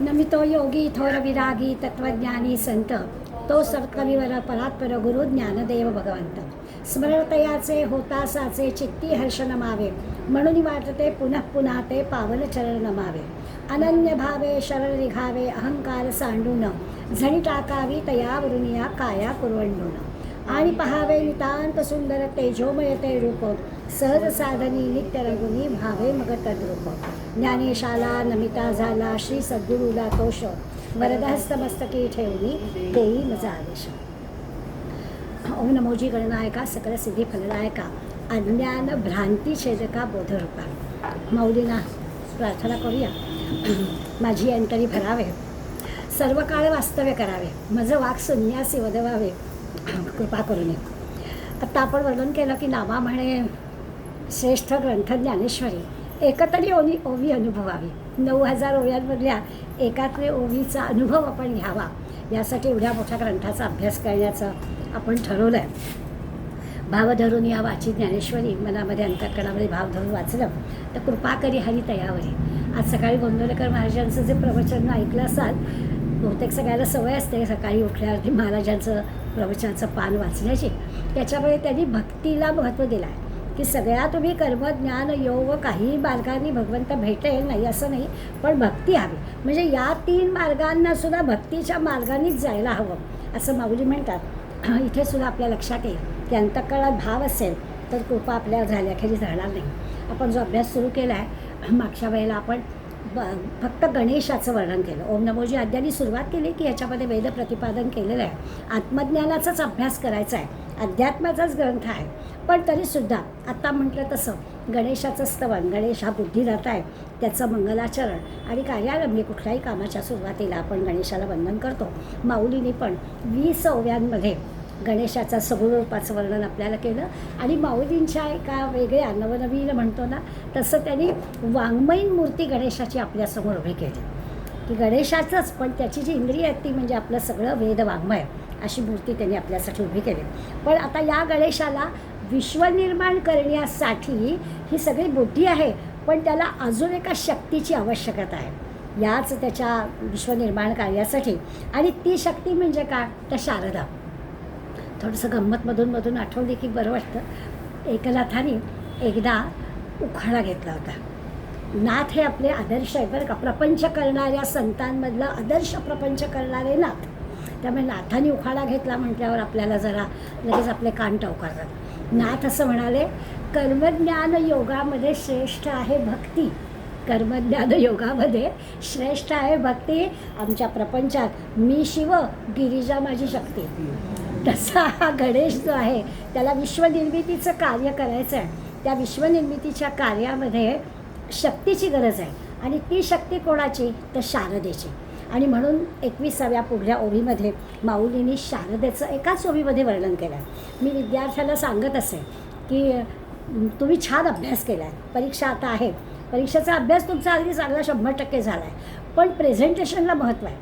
नमितो योगी थोर विरागी तत्वज्ञानी संत तो सत्कविवर परात्पर गुरु ज्ञानदेव भगवंत स्मरणतयाचे होतासाचे चित्ती हर्ष नमावे म्हणून वाटते पुनः पुन्हा ते पावन चरण नमावे अनन्य भावे शरण निघावे अहंकार सांडून झणी टाकावी तयावरून या काया कुरवंडून आणि पहावे नितांत सुंदर तेजोमय ते रूप सहज साधनी नित्य रंगुनी भावे मग तद्रूप ज्ञानेशाला नमिता झाला श्री सद्गुरूला तोष वरदहस्त मस्तकी ठेवणी देई मजा आदेश. ओम नमोजी गणनायका सकल सिद्धी फलदायका अज्ञान भ्रांती छेदका बोधरूपा. माऊलींना प्रार्थना करूया. माझी अंतरी भरावे सर्व काळ वास्तव्य करावे माझं वाक संन्यासी वदवावे कृपा करून. आत्ता आपण वर्णन केलं की नामा म्हणे श्रेष्ठ ग्रंथ ज्ञानेश्वरी एकतरी ओवी अनुभवावी. 9000 ओव्यांमधल्या एकातरी ओवीचा अनुभव आपण घ्यावा यासाठी एवढ्या मोठ्या ग्रंथाचा अभ्यास करण्याचं आपण ठरवलं आहे. भाव धरून या वाची ज्ञानेश्वरी मनामध्ये अंतःकरणामध्ये भाव धरून वाचलं तर कृपा करी हरी तयावरी. आज सकाळी गोंदवलेकर महाराजांचं जे प्रवचन ऐकलं असाल बहुतेक सगळ्याला सवय असते सकाळी उठल्यावरती महाराजांचं प्रवचनाचं पान वाचण्याची. त्याच्यामुळे त्यांनी भक्तीला महत्त्व दिलं आहे की सगळ्या तुम्ही कर्म ज्ञान योग काही मार्गांनी भगवंत भेटेल नाही असं नाही पण भक्ती हवी. म्हणजे या 3 मार्गांना सुद्धा भक्तीच्या मार्गानेच जायला हवं असं माऊली म्हणतात. इथे सुद्धा आपल्या लक्षात येईल की अंतःकरणात भाव असेल तर कृपा आपल्यावर झाल्याखेरीज राहणार नाही. आपण जो अभ्यास सुरू केला आहे मागच्या वेळेला आपण फक्त गणेशाचं वर्णन केलं. ओम नमोजी आद्यांनी सुरुवात केली की याच्यामध्ये वेद प्रतिपादन केलेलं आहे. आत्मज्ञानाचाच अभ्यास करायचा आहे अध्यात्माचाच ग्रंथ आहे. पण तरीसुद्धा आत्ता म्हटलं तसं गणेशाचं स्तवन गणेश हा बुद्धिदाता आहे त्याचं मंगलाचरण आणि कार्यारंभी कुठल्याही कामाच्या सुरुवातीला आपण गणेशाला वंदन करतो. माऊलीने पण 20 ओव्यांमध्ये गणेशाचा सगुण रूपाचं वर्णन आपल्याला केलं आणि माऊलींच्या एका वेगळ्या नवनवीन म्हणतो ना तसं त्यांनी वाङ्मयीन मूर्ती गणेशाची आपल्यासमोर उभी केली की गणेशाचंच पण त्याची जी इंद्रिय आहेत ती म्हणजे आपलं सगळं वेद वाङ्मय अशी मूर्ती त्यांनी आपल्यासाठी उभी केली. पण आता या गणेशाला विश्वनिर्माण करण्यासाठी ही सगळी बुद्धी आहे पण त्याला अजून एका शक्तीची आवश्यकता आहे याच त्याच्या विश्वनिर्माण कार्यासाठी. आणि ती शक्ती म्हणजे काय तर शारदा. थोडंसं गंमतमधून मधून आठवली की बरं वाटतं. एकनाथाने एकदा उखाणा घेतला होता. नाथ हे आपले आदर्श आहे बरं का. प्रपंच करणाऱ्या संतांमधला आदर्श प्रपंच करणारे नाथ. त्यामुळे नाथाने उखाणा घेतला म्हटल्यावर आपल्याला जरा लगेच आपले कान टवकारतात. नाथ असं म्हणाले कर्मज्ञान योगामध्ये श्रेष्ठ आहे भक्ती. कर्मज्ञान योगामध्ये श्रेष्ठ आहे भक्ती. आमच्या प्रपंचात मी शिव गिरिजा माझी शक्ती. तसा हा गणेश जो आहे त्याला विश्वनिर्मितीचं कार्य करायचं आहे. त्या विश्वनिर्मितीच्या कार्यामध्ये शक्तीची गरज आहे आणि ती शक्ती कोणाची तर शारदेची. आणि म्हणून 21व्या पुढल्या ओवीमध्ये माऊलींनी शारदेचं एकाच ओवीमध्ये वर्णन केलं आहे. मी विद्यार्थ्याला सांगत असे की तुम्ही छान अभ्यास केला आहे. परीक्षा आता आहे. परीक्षेचा अभ्यास तुमचा अगदी चांगला 100% झाला आहे. पण प्रेझेंटेशनला महत्त्व आहे.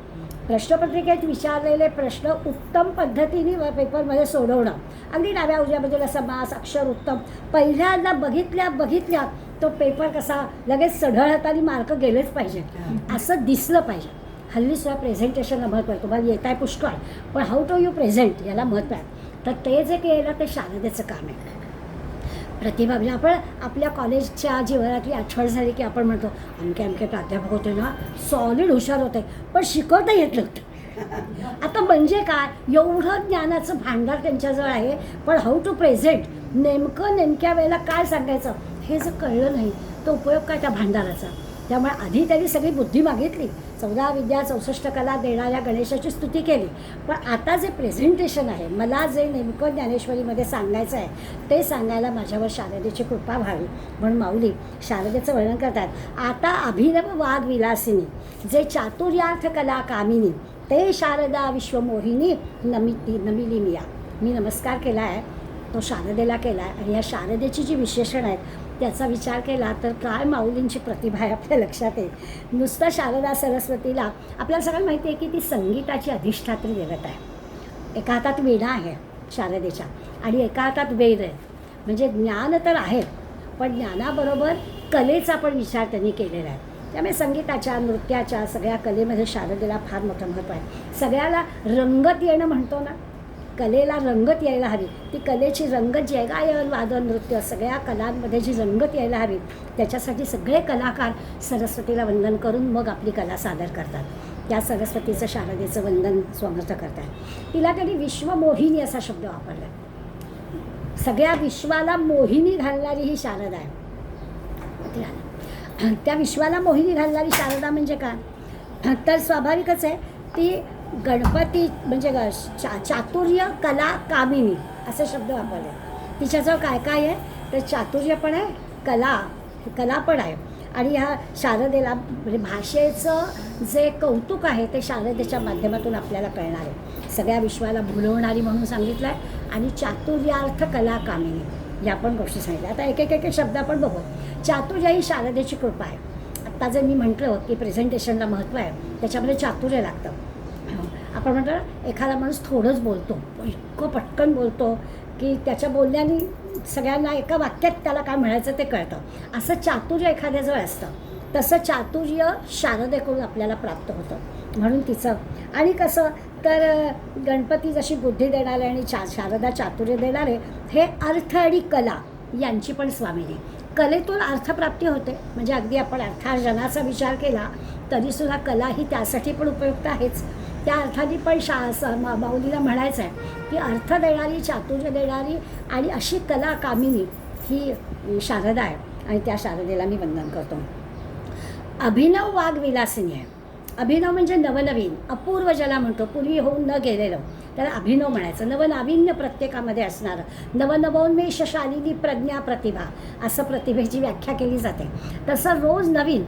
प्रश्नपत्रिकेत विचारलेले प्रश्न उत्तम पद्धतीने पेपरमध्ये सोडवणं. अगदी डाव्या उजव्या बाजूला समास अक्षर उत्तम पहिल्यांदा बघितल्या तो पेपर कसा लगेच सढळ हाताने मार्क गेलेच पाहिजे असं दिसलं पाहिजे. हल्लीसुद्धा प्रेझेंटेशनला महत्त्व आहे. तुम्हाला येत आहे पुष्कळ पण हाऊ टू यू प्रेझेंट याला महत्त्व आहे. तर ते जे केलं ते शारदेचं काम आहे. प्रतिभा म्हणजे आपण आपल्या कॉलेजच्या जीवनातली आठवण झाली की आपण म्हणतो अमके प्राध्यापक होते ना सॉलिड हुशार होते पण शिकवता येत नव्हतं. आता म्हणजे काय एवढं ज्ञानाचं भांडार त्यांच्याजवळ आहे पण हाऊ टू प्रेझेंट नेमक्या वेळेला काय सांगायचं हे जर कळलं नाही तर उपयोग काय त्या भांडाराचा. त्यामुळे आधी त्यांनी सगळी बुद्धी मागितली. 14 विद्या 64 कला देणाऱ्या गणेशाची स्तुती केली. पण आता जे प्रेझेंटेशन आहे मला जे नेमकं ज्ञानेश्वरीमध्ये सांगायचं आहे ते सांगायला माझ्यावर शारदेची कृपा व्हावी म्हणून माऊली शारदेचं वर्णन करतात. आता अभिनव वाद विलासिनी जे चातुर्यार्थ कला कामिनी ते शारदा विश्वमोहिनी नमिली मिया. मी नमस्कार केला आहे तो शारदेला केला आहे आणि या शारदेची जी विशेषण आहेत त्याचा विचार केला तर काय माऊलींची प्रतिभा आहे आपल्या लक्षात येईल. नुसतं शारदा सरस्वतीला आपल्याला सगळ्यांना माहिती आहे की ती संगीताची अधिष्ठात्री देवता आहे. एका हातात वीणा आहे शारदेच्या आणि एका हातात वेद आहे. म्हणजे ज्ञान तर आहे पण ज्ञानाबरोबर कलेचा पण विचार त्यांनी केलेला आहे. त्यामुळे संगीताच्या, नृत्याच्या, सगळ्या कलेमध्ये शारदेला फार मोठं महत्त्व आहे. सगळ्याला रंगत येणं म्हणतो ना, कलेला रंगत यायला हवी. ती कलेची रंगत जी आहे, गायन, वादन, नृत्य, सगळ्या कलांमध्ये जी रंगत यायला हवी, त्याच्यासाठी सगळे कलाकार सरस्वतीला वंदन करून मग आपली कला सादर करतात. त्या सरस्वतीचं, शारदेचं वंदन समर्थ करतात. तिला त्यांनी विश्वमोहिनी असा शब्द वापरला. सगळ्या विश्वाला मोहिनी घालणारी ही शारदा आहे. त्या विश्वाला मोहिनी घालणारी शारदा म्हणजे काय, तर स्वाभाविकच आहे, ती गणपती म्हणजे चातुर्य कला कामिनी असे शब्द वापरले. तिच्याजवळ काय काय आहे, तर चातुर्य पण आहे, कला पण आहे. आणि ह्या शारदेला म्हणजे भाषेचं जे कौतुक आहे ते शारदेच्या माध्यमातून आपल्याला कळणार आहे. सगळ्या विश्वाला भुलवणारी म्हणून सांगितलं आहे आणि चातुर्यार्थ कला कामिनी या पण गोष्टी सांगितल्या. आता एक एक शब्द आपण बघू. चातुर्य ही शारदेची कृपा आहे. आत्ता जर मी म्हटलं की प्रेझेंटेशनला महत्त्व आहे, त्याच्यामध्ये चातुर्य लागतं. आपण म्हणतो एखादा माणूस थोडंच बोलतो, इतकं पटकन बोलतो की त्याच्या बोलण्याने सगळ्यांना एका वाक्यात त्याला काय म्हणायचं ते कळतं. असं चातुर्य एखाद्याजवळ असतं. तसं चातुर्य शारदेकडून आपल्याला प्राप्त होतं. म्हणून तिचं आणि कसं तर गणपती जशी बुद्धी देणारे आणि शारदा चातुर्य देणारे, हे अर्थ आणि कला यांची पण स्वामिनी. कलेतून अर्थप्राप्ती होते. म्हणजे अगदी आपण अर्थार्जनाचा विचार केला तरीसुद्धा कला ही त्यासाठी पण उपयुक्त आहेच. त्या अर्थाने पण माऊलीला म्हणायचं आहे की अर्थ देणारी, चातुर्य देणारी आणि अशी कला कामिनी ही शारदा आहे. आणि त्या शारदेला मी वंदन करतो. अभिनव वाग्विलासिनी आहे. अभिनव म्हणजे नवनवीन, अपूर्व ज्याला म्हणतो, पूर्वी होऊन न गेलेलं, त्याला अभिनव म्हणायचं. नवनाविन्य प्रत्येकामध्ये असणारं, नवनवोन्मेषशालिनी प्रज्ञा प्रतिभा असं प्रतिभेची व्याख्या केली जाते. तसं रोज नवीन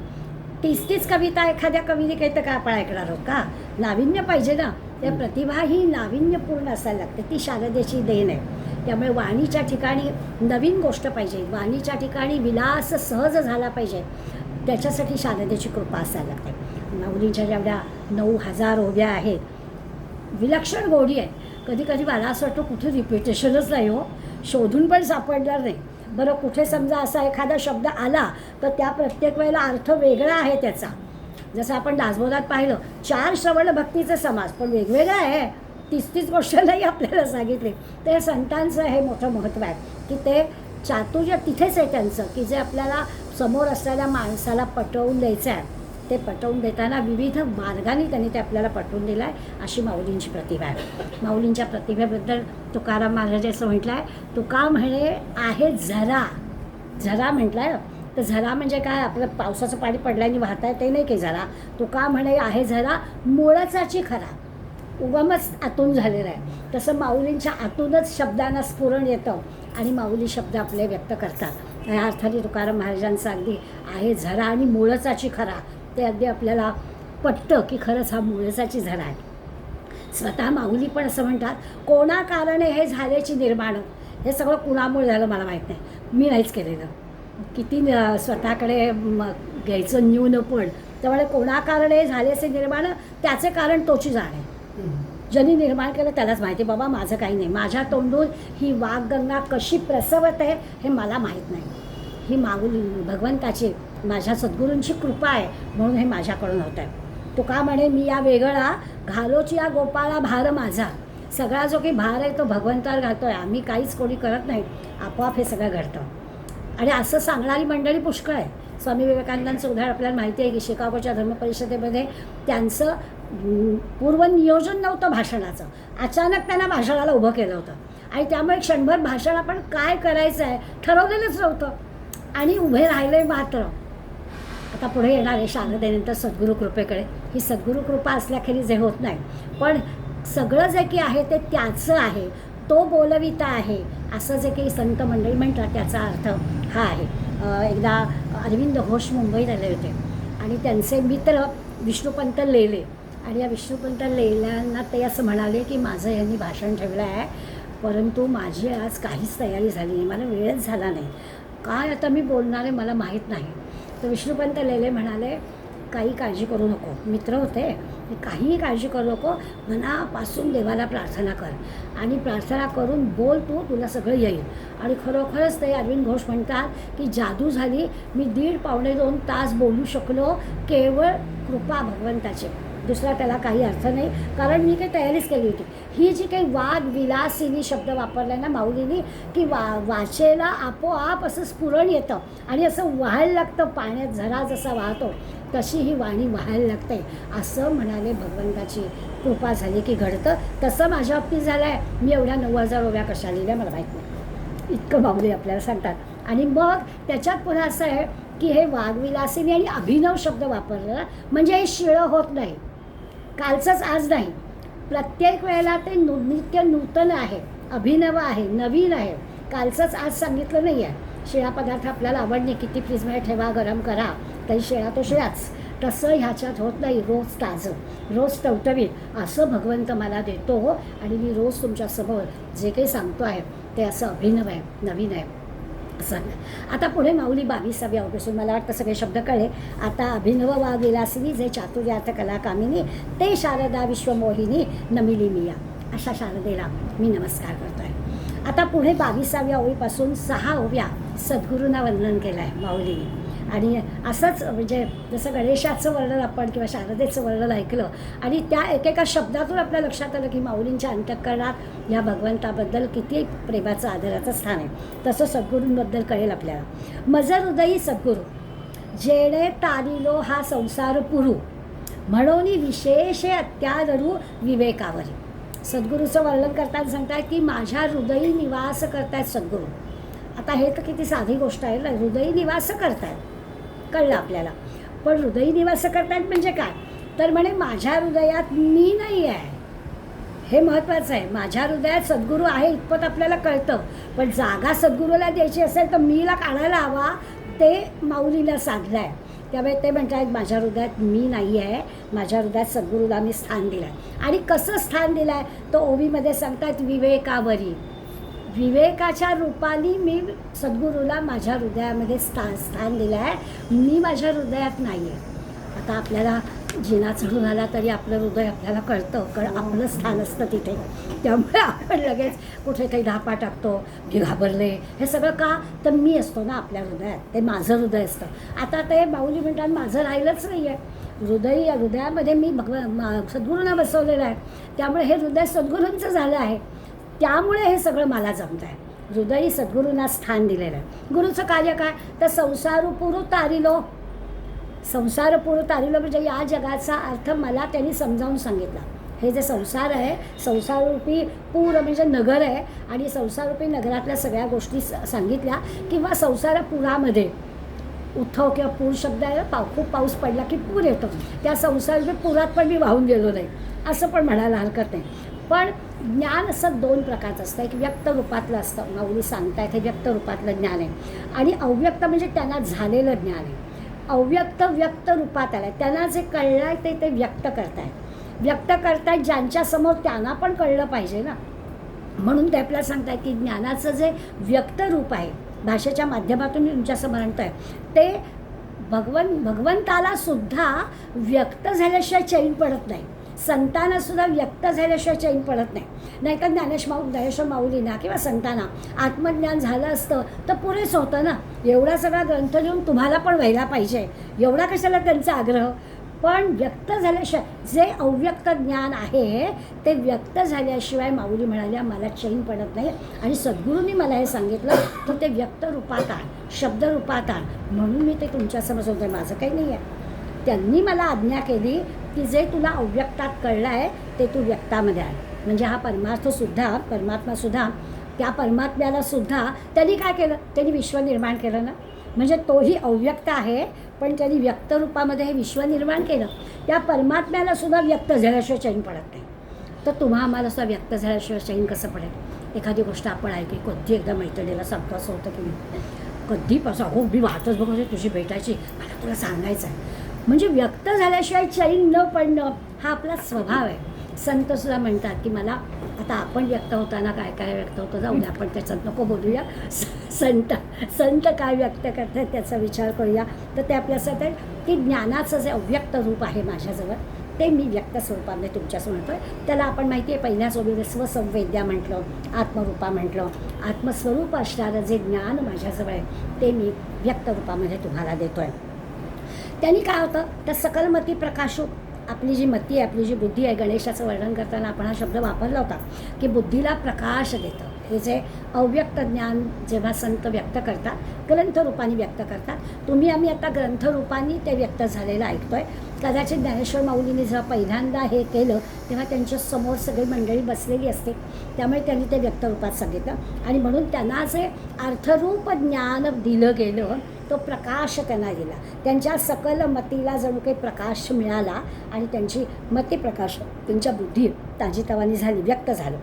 30 कविता एखाद्या कवीने काही तर काय आपण ऐकणार आहोत का, नाविन्य पाहिजे ना. त्या प्रतिभा ही नाविन्यपूर्ण असायला लागते. ती शारदेची देण आहे. त्यामुळे वाणीच्या ठिकाणी नवीन गोष्ट पाहिजे, वाणीच्या ठिकाणी विलास सहज झाला पाहिजे, त्याच्यासाठी शारदेची कृपा असायला लागते. माऊलींच्या जेवढ्या 9000 ओव्या आहेत, विलक्षण गोडी आहे. कधी कधी मला असं वाटतं कुठे रिपिटेशनच नाही हो, शोधून पण सापडणार नाही. बरं कुठे समजा असा एखादा शब्द आला तर त्या प्रत्येक वेळेला अर्थ वेगळा आहे त्याचा. जसं आपण दासबोधात पाहिलं 4 श्रवण भक्तीचे समास, पण वेगवेगळा आहे. 30 गोष्ट नाही आपल्याला सांगितली. ते संतांचं हे मोठं महत्त्व आहे की ते चातुर्य तिथेच आहे त्यांचं, की जे आपल्याला समोर असलेल्या माणसाला पटवून द्यायचं आहे, ते पटवून देताना विविध मार्गाने त्यांनी ते आपल्याला पटवून दिलं आहे. अशी माऊलींची प्रतिभा आहे. माऊलींच्या प्रतिभेबद्दल तुकाराम महाराज असं म्हटलं आहे, तुका म्हणे आहे झरा. झरा म्हटलं आहे. तर झरा म्हणजे काय, आपलं पावसाचं पाणी पडल्याने वाहत आहे ते नाही की झरा. तुका म्हणे आहे झरा मूळचाची खरा, उगमच आतून झालेला आहे. तसं माऊलींच्या आतूनच शब्दांना स्फुरण येतं आणि माऊली शब्द आपले व्यक्त करतात. या अर्थाने तुकाराम महाराजांचं अगदी आहे झरा आणि मूळचाची खरा ते अगदी आपल्याला पटतं की खरंच हा मूळचाची झरा आहे. स्वतः माऊली पण असं म्हणतात, कोणा कारणे हे झाल्याची निर्माण. हे सगळं कुणामुळे झालं मला माहीत नाही, मी नाहीच केलेलं. किती स्वतःकडे घ्यायचं न्यून, पण त्यामुळे कोणा कारणे झाल्याचे निर्माण, त्याचे कारण तोची जाणे. ज्यांनी निर्माण केलं त्यालाच माहिती. बाबा माझं काही नाही, माझ्या तोंडून ही वाग्गंगा कशी प्रसवत आहे हे मला माहीत नाही. ही माऊली भगवंताची, माझ्या सद्गुरूंची कृपा आहे म्हणून हे माझ्याकडून होत आहे. तुका म्हणे मी या वेगळा घालोची या गोपाळा भार माझा. सगळा जो काही भार आहे तो भगवंतावर घालतो आहे. आम्ही काहीच कोणी करत नाही, आपोआप हे सगळं घडतं. आणि असं सांगणारी मंडळी पुष्कळ आहे. स्वामी विवेकानंदांचं उदाहरण आपल्याला माहिती आहे की शिकागोच्या धर्मपरिषदेमध्ये त्यांचं पूर्वनियोजन नव्हतं भाषणाचं, अचानक त्यांना भाषणाला उभं केलं होतं आणि त्यामुळे क्षणभर भाषण आपण काय करायचं आहे ठरवलेलंच नव्हतं आणि उभे राहिले. मात्र आता पुढे येणार आहे शारदेनंतर सद्गुरू कृपेकडे. ही सद्गुरू कृपा असल्याखेरीज जे होत नाही, पण सगळं जे की आहे ते त्याचं आहे, तो बोलविता आहे असं जे काही संत मंडळी म्हणतात त्याचा अर्थ हा आहे. एकदा अरविंद घोष मुंबईत आले होते आणि त्यांचे मित्र विष्णुपंत लेले, आणि या विष्णुपंत लेल्यांना ते असं म्हणाले की माझं यांनी भाषण ठेवलं आहे, परंतु माझी आज काहीच तयारी झाली नाही, मला वेळच झाला नाही, काय आता मी बोलणार आहे मला माहीत नाही. तर विष्णुपंत लेले म्हणाले काही काळजी करू नको. मित्र होते, काहीही काळजी करू नको, मनापासून देवाला प्रार्थना कर आणि प्रार्थना करून बोल, तुला सगळं येईल. आणि खरोखरच ते अरविंद घोष म्हणतात की जादू झाली. मी 1.5-2 तास बोलू शकलो, केवळ कृपा भगवंताची, दुसरा त्याला काही अर्थ नाही. कारण मी काही तयारीच केली होती. ही जी काही वाद विलासिनी शब्द वापरला ना माऊलीनी, की वाचेला आपोआप असं स्फुरण येतं आणि असं वाहायला लागतं, पाण्यात झरा जसा वाहतो तशी ही वाणी वाहायला लागते, असं म्हणाले. भगवंताची कृपा झाली की घडतं. तसं माझ्या बाबतीत झालं आहे. मी एवढ्या 9,000 ओव्या कशा लिहिल्या मला माहीत नाही, इतकं माऊली आपल्याला सांगतात. आणि मग त्याच्यात पुन्हा असं आहे की हे वादविलासिनी आणि अभिनव शब्द वापरलं म्हणजे हे शिळं होत नाही, कालचंच आज नाही. प्रत्येक वेळेला ते नित्य नूतन आहे, अभिनव आहे, नवीन आहे. कालचंच आज सांगितलं नाही आहे. शिळा पदार्थ आपल्याला आवडणे, किती फ्रीजमध्ये ठेवा, गरम करा, तरी शिळा तो शिळाच. तसं ह्याच्यात होत नाही. रोज ताजं, रोज टवटवीत असं भगवंत मला देतो आणि मी रोज तुमच्यासमोर जे काही सांगतो आहे ते असं अभिनव आहे, नवीन आहे असं. आता पुढे माऊली 22व्या ओवीपासून मला वाटतं सगळे शब्द कळले. आता अभिनव वा विलासिनी जे चातुर्यार्थ कला कामिनी, ते शारदा विश्वमोहिनी नमिली मिया, अशा शारदेला मी नमस्कार करतो आहे. आता पुढे 22व्या ओवीपासून 6 ओव्या सद्गुरूंना वंदन केलं आहे माऊलीने. आणि असंच म्हणजे जसं गणेशाचं वर्णन आपण किंवा शारदेचं वर्णन ऐकलं आणि त्या एकेका शब्दातून आपल्या लक्षात आलं की माऊलींच्या अंतःकरणात या भगवंताबद्दल किती प्रेमाचं आदराचं स्थान आहे, तसं सद्गुरूंबद्दल कळेल आपल्याला. मज हृदयी सद्गुरू जेणे तारिलो हा संसार पुरू, म्हणून विशेष अत्यादरू विवेकावरी. सद्गुरूचं वर्णन करताना सांगतात की माझ्या हृदयी निवास करतायत सद्गुरू. आता हे तर किती साधी गोष्ट आहे ना, हृदयी निवास करतायत, कळलं आपल्याला. पण हृदयी निवास करतायत म्हणजे काय, तर म्हणे माझ्या हृदयात मी नाही आहे, हे महत्त्वाचं आहे. माझ्या हृदयात सद्गुरू आहे इतपत आपल्याला कळतं, पण जागा सद्गुरूला द्यायची असेल तर मीला काढायला हवा, ते माऊलीला साधलं आहे. त्यामुळे ते म्हणतात माझ्या हृदयात मी नाही आहे, माझ्या हृदयात सद्गुरूला मी स्थान दिलं आहे. आणि कसं स्थान दिलं आहे तो ओवीमध्ये सांगतात, विवेकावरी, विवेकाच्या रूपाने मी सद्गुरूला माझ्या हृदयामध्ये स्थान दिलं आहे, मी माझ्या हृदयात नाही आहे. आता आपल्याला जिना चढून आला तरी आपलं हृदय आपल्याला कळतं, कारण आपलं स्थान असतं तिथे. त्यामुळे आपण लगेच कुठे काही धापा टाकतो, मी घाबरले, हे सगळं का, तर मी असतो ना आपल्या हृदयात, ते माझं हृदय असतं. आता ते माऊली म्हणतात माझं राहिलंच नाही आहे, हृदयामध्ये मी सद्गुरूंना बसवलेलं आहे, त्यामुळे हे हृदय सद्गुरूंचं झालं आहे, त्यामुळे हे सगळं मला जमतं आहे. हृदयी सद्गुरूंना स्थान दिलेलं आहे. गुरुचं कार्य काय, तर संसारू पुरू तारिलो, संसार पूर तारिलो म्हणजे या जगाचा अर्थ मला त्यांनी समजावून सांगितला. हे जे संसार आहे, संसाररूपी पूर म्हणजे नगर आहे, आणि संसाररूपी नगरातल्या सगळ्या गोष्टी सांगितल्या. किंवा संसारपुरामध्ये उद्धव किंवा पूर शब्द आहे, खूप पाऊस पडला की पूर येतो, त्या संसाररूपी पुरात पण मी वाहून गेलो नाही असं पण म्हणायला हरकत नाही. पण ज्ञान असं 2 प्रकारचं असतं. एक व्यक्त रूपातलं असतं, माऊली सांगतायत हे व्यक्त रूपातलं ज्ञान आहे, आणि अव्यक्त म्हणजे त्यांना झालेलं ज्ञान आहे. अव्यक्त व्यक्त रूपात आलं आहे, त्यांना जे कळलं आहे ते व्यक्त करतायत. व्यक्त करतायत ज्यांच्यासमोर त्यांना पण कळलं पाहिजे ना, म्हणून ते आपल्याला सांगतायत की ज्ञानाचं जे व्यक्त रूप आहे, भाषेच्या माध्यमातून मी तुमच्यासमोर आणतो आहे, ते भगवंताला सुद्धा व्यक्त झाल्याशिवाय चैन पडत नाही, संतांना सुद्धा व्यक्त झाल्याशिवाय चैन पडत नाही. नाहीतर ज्ञानेश्वर माऊलींना किंवा संतांना आत्मज्ञान झालं असतं तर पुरेच होतं ना. एवढा सगळा ग्रंथ लिहून तुम्हाला पण व्हायला पाहिजे, एवढा कशाला त्यांचा आग्रह. पण व्यक्त झाल्याशिवाय, जे अव्यक्त ज्ञान आहे ते व्यक्त झाल्याशिवाय माऊली म्हणाल्या मला चैन पडत नाही. आणि सद्गुरूंनी मला हे सांगितलं की ते व्यक्त रूपात आण, शब्द रूपात आण, म्हणून मी ते तुमच्यासमोर सांगते. माझं काही नाही आहे, त्यांनी मला आज्ञा केली की जे तुला अव्यक्तात कळलं आहे ते तू व्यक्तामध्ये आण. म्हणजे हा परमात्मासुद्धा, त्या परमात्म्यालासुद्धा त्यांनी काय केलं, त्यांनी विश्व निर्माण केलं ना. म्हणजे तोही अव्यक्त आहे, पण त्यांनी व्यक्त रूपामध्ये हे विश्व निर्माण केलं. त्या परमात्म्यालासुद्धा व्यक्त झाल्याशिवाय चैन पडत नाही, तर तुम्हा आम्हाला सुद्धा व्यक्त झाल्याशिवाय चैन कसं पडेल. एखादी गोष्ट आपण ऐकली, कधी एकदा मैत्रिणीला सांगतो असं होतं की कधीपासून हो मी वाहतच बघ तुझी भेटायची, मला तुला सांगायचं आहे. म्हणजे व्यक्त झाल्याशिवाय चैन न पडणं हा आपला स्वभाव आहे. संतसुद्धा म्हणतात की मला आता आपण व्यक्त होताना काय काय व्यक्त होतं जाऊ द्या, आपण त्याच्यात नको बोलूया. संत संत काय व्यक्त करतात त्याचा विचार करूया. तर ते आपल्यासाठी आहे की ज्ञानाचं जे अव्यक्त रूप आहे माझ्याजवळ ते मी व्यक्त स्वरूपामध्ये तुमच्यासमोर म्हणतो आहे. त्याला आपण माहिती आहे पहिल्याच ओळीमध्ये स्वसंवेद्या म्हटलं, आत्मरूपा म्हटलं. आत्मस्वरूप असणारं जे ज्ञान माझ्याजवळ आहे ते मी व्यक्त रूपामध्ये तुम्हाला देतो आहे. त्यांनी काय होतं तर सकलमती प्रकाशो, आपली जी मती आहे, आपली जी बुद्धी आहे, गणेशाचं वर्णन करताना आपण हा शब्द वापरला होता की बुद्धीला प्रकाश देतं. हे जे अव्यक्त ज्ञान जेव्हा संत व्यक्त करतात ग्रंथरूपाने व्यक्त करतात, तुम्ही आम्ही आता ग्रंथरूपाने ते व्यक्त झालेलं ऐकतो आहे. कदाचित ज्ञानेश्वर माऊलीने जेव्हा पहिल्यांदा हे केलं तेव्हा त्यांच्यासमोर सगळी मंडळी बसलेली असते, त्यामुळे त्यांनी ते व्यक्तरूपात सांगितलं. आणि म्हणून त्यांना जे अर्थरूप ज्ञान दिलं गेलं तो प्रकाश त्यांना दिला. त्यांच्या सकल मतीला जणू काही प्रकाश मिळाला आणि त्यांची मतिप्रकाश, त्यांच्या बुद्धी ताजीतवानी झाली, व्यक्त झालं.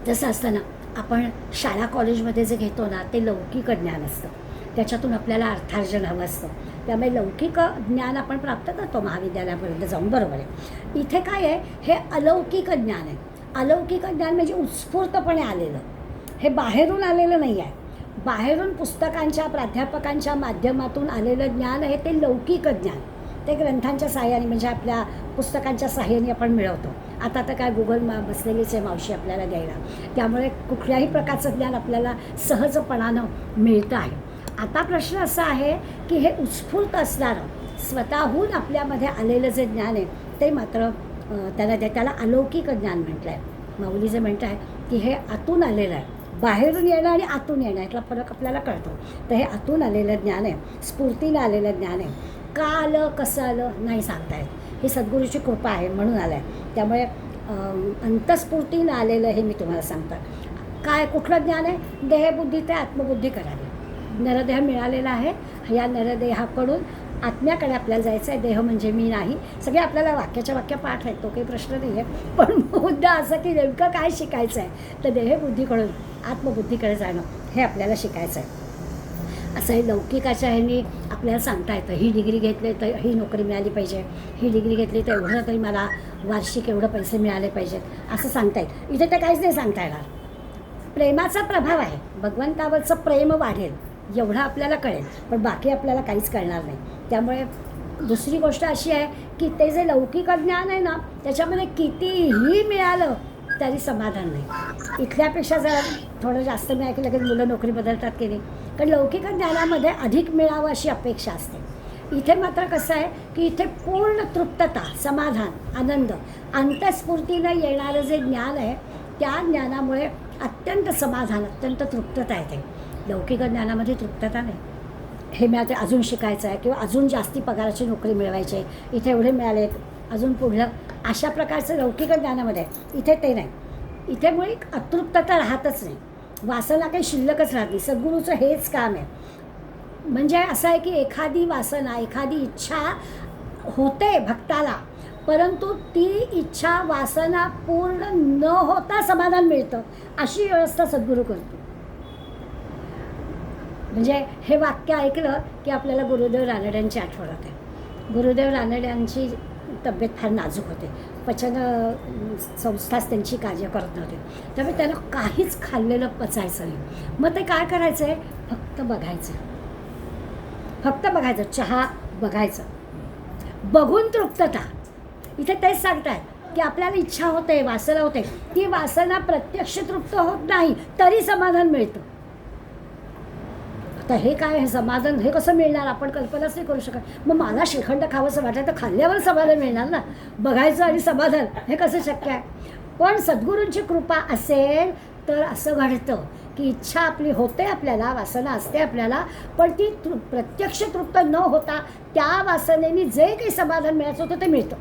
जसं असताना आपण शाळा कॉलेजमध्ये जे घेतो ना ते लौकिक ज्ञान असतं, त्याच्यातून आपल्याला अर्थार्जन हवं असतं. त्यामुळे लौकिक ज्ञान आपण प्राप्त करतो महाविद्यालयापर्यंत जाऊन, बरोबर आहे. इथे काय आहे, हे अलौकिक ज्ञान आहे. अलौकिक ज्ञान म्हणजे उत्स्फूर्तपणे आलेलं, हे बाहेरून आलेलं नाही आहे. बाहेरून पुस्तकांच्या प्राध्यापकांच्या माध्यमातून आलेलं ज्ञान आहे ते लौकिक ज्ञान. ते ग्रंथांच्या साहाय्याने म्हणजे आपल्या पुस्तकांच्या साहाय्याने आपण मिळवतो. आता तर काय गुगल बसलेलीच आहे मावशी आपल्याला द्यायला, त्यामुळे कुठल्याही प्रकारचं ज्ञान आपल्याला सहजपणानं मिळतं आहे. आता प्रश्न असा आहे की हे उत्स्फूर्त असणारं स्वतःहून आपल्यामध्ये आलेलं जे ज्ञान आहे ते मात्र त्याला अलौकिक ज्ञान म्हटलं आहे. माऊली जे म्हणत आहे की हे आतून आलेलं आहे, बाहेरून येणं आणि आतून येणं यातला फरक आपल्याला कळतो. तर हे आतून आलेलं ज्ञान आहे, स्फूर्तीनं आलेलं ज्ञान आहे. का आलं कसं आलं नाही सांगता येत, ही सद्गुरूची कृपा आहे म्हणून आलं आहे. त्यामुळे अंतस्फूर्तीनं आलेलं हे मी तुम्हाला सांगतो. काय कुठलं ज्ञान आहे, देहबुद्धी ते आत्मबुद्धी करावी. नरदेह मिळालेला आहे, या नरदेहाकडून आत्म्याकडे आपल्याला जायचं आहे. देह म्हणजे मी नाही, सगळे आपल्याला वाक्याच्या वाक्य पाठ आहेत, तो काही प्रश्न नाही आहे. पण मुद्दा असं की नेमकं काय शिकायचं आहे, तर देहबुद्धीकडून आत्मबुद्धीकडे जाणं हे आपल्याला शिकायचं आहे. असं हे लौकिकाच्या ह्यानी आपल्याला सांगता येतं, ही डिग्री घेतली तर ही नोकरी मिळाली पाहिजे, ही डिग्री घेतली तर एवढं तरी मला वार्षिक एवढं पैसे मिळाले पाहिजेत, असं सांगता येईल. इथे तर काहीच नाही सांगता येणार. प्रेमाचा प्रभाव आहे, भगवंतावरचं प्रेम वाढेल एवढं आपल्याला कळेल, पण बाकी आपल्याला काहीच कळणार नाही. त्यामुळे दुसरी गोष्ट अशी आहे की ते जे लौकिक ज्ञान आहे ना त्याच्यामध्ये कितीही मिळालं तरी समाधान नाही. इथल्यापेक्षा जरा थोडं जास्त मिळालं की लगेच मुलं नोकरी बदलतात की नाही, कारण लौकिक ज्ञानामध्ये अधिक मिळावं अशी अपेक्षा असते. इथे मात्र कसं आहे की इथे पूर्ण तृप्तता, समाधान, आनंद, अंतस्फूर्तीनं येणारं जे ज्ञान आहे त्या ज्ञानामुळे अत्यंत समाधान, अत्यंत तृप्तता येते. लौकिक ज्ञानामध्ये तृप्तता नाही. हे मिळाले अजून शिकायचं आहे किंवा अजून जास्ती पगाराची नोकरी मिळवायची आहे, इथे एवढे मिळाले अजून पुढलं, अशा प्रकारचं लौकिक ज्ञानामध्ये इथे ते नाही. इथे मुळे अतृप्तता राहतच नाही, वासना काही शिल्लकच राहते. सद्गुरूचं हेच काम आहे. म्हणजे असं आहे की एखादी वासना, एखादी इच्छा होते भक्ताला, परंतु ती इच्छा वासना पूर्ण न होता समाधान मिळतं अशी व्यवस्था सद्गुरू करतो. म्हणजे हे वाक्य ऐकलं की आपल्याला गुरुदेव रानड्यांची आठवण होते. गुरुदेव रानड्यांची तब्येत फार नाजूक होते, पचन संस्थाच त्यांची कार्य करत नव्हते, त्यामुळे त्यांना काहीच खाल्लेलं पचायचं नाही. मग ते काय करायचं आहे, फक्त बघायचं, फक्त बघायचं, चहा बघायचं, बघून तृप्तता. इथे तेच सांगतात की आपल्याला इच्छा होते, वासना होते, ती वासना प्रत्यक्ष तृप्त होत नाही तरी समाधान मिळतं. तर हे काय, हे समाधान हे कसं मिळणार, आपण कल्पनाच नाही करू शकत. मग मला श्रीखंड खावंसं वाटलं तर खाल्ल्यावर समाधान मिळणार ना, बघायचं आणि समाधान हे कसं शक्य आहे. पण सद्गुरूंची कृपा असेल तर असं घडतं की इच्छा आपली होते, आपल्याला वासना असते आपल्याला, पण ती प्रत्यक्ष तृप्त न होता त्या वासनेने जे काही समाधान मिळायचं होतं ते मिळतं.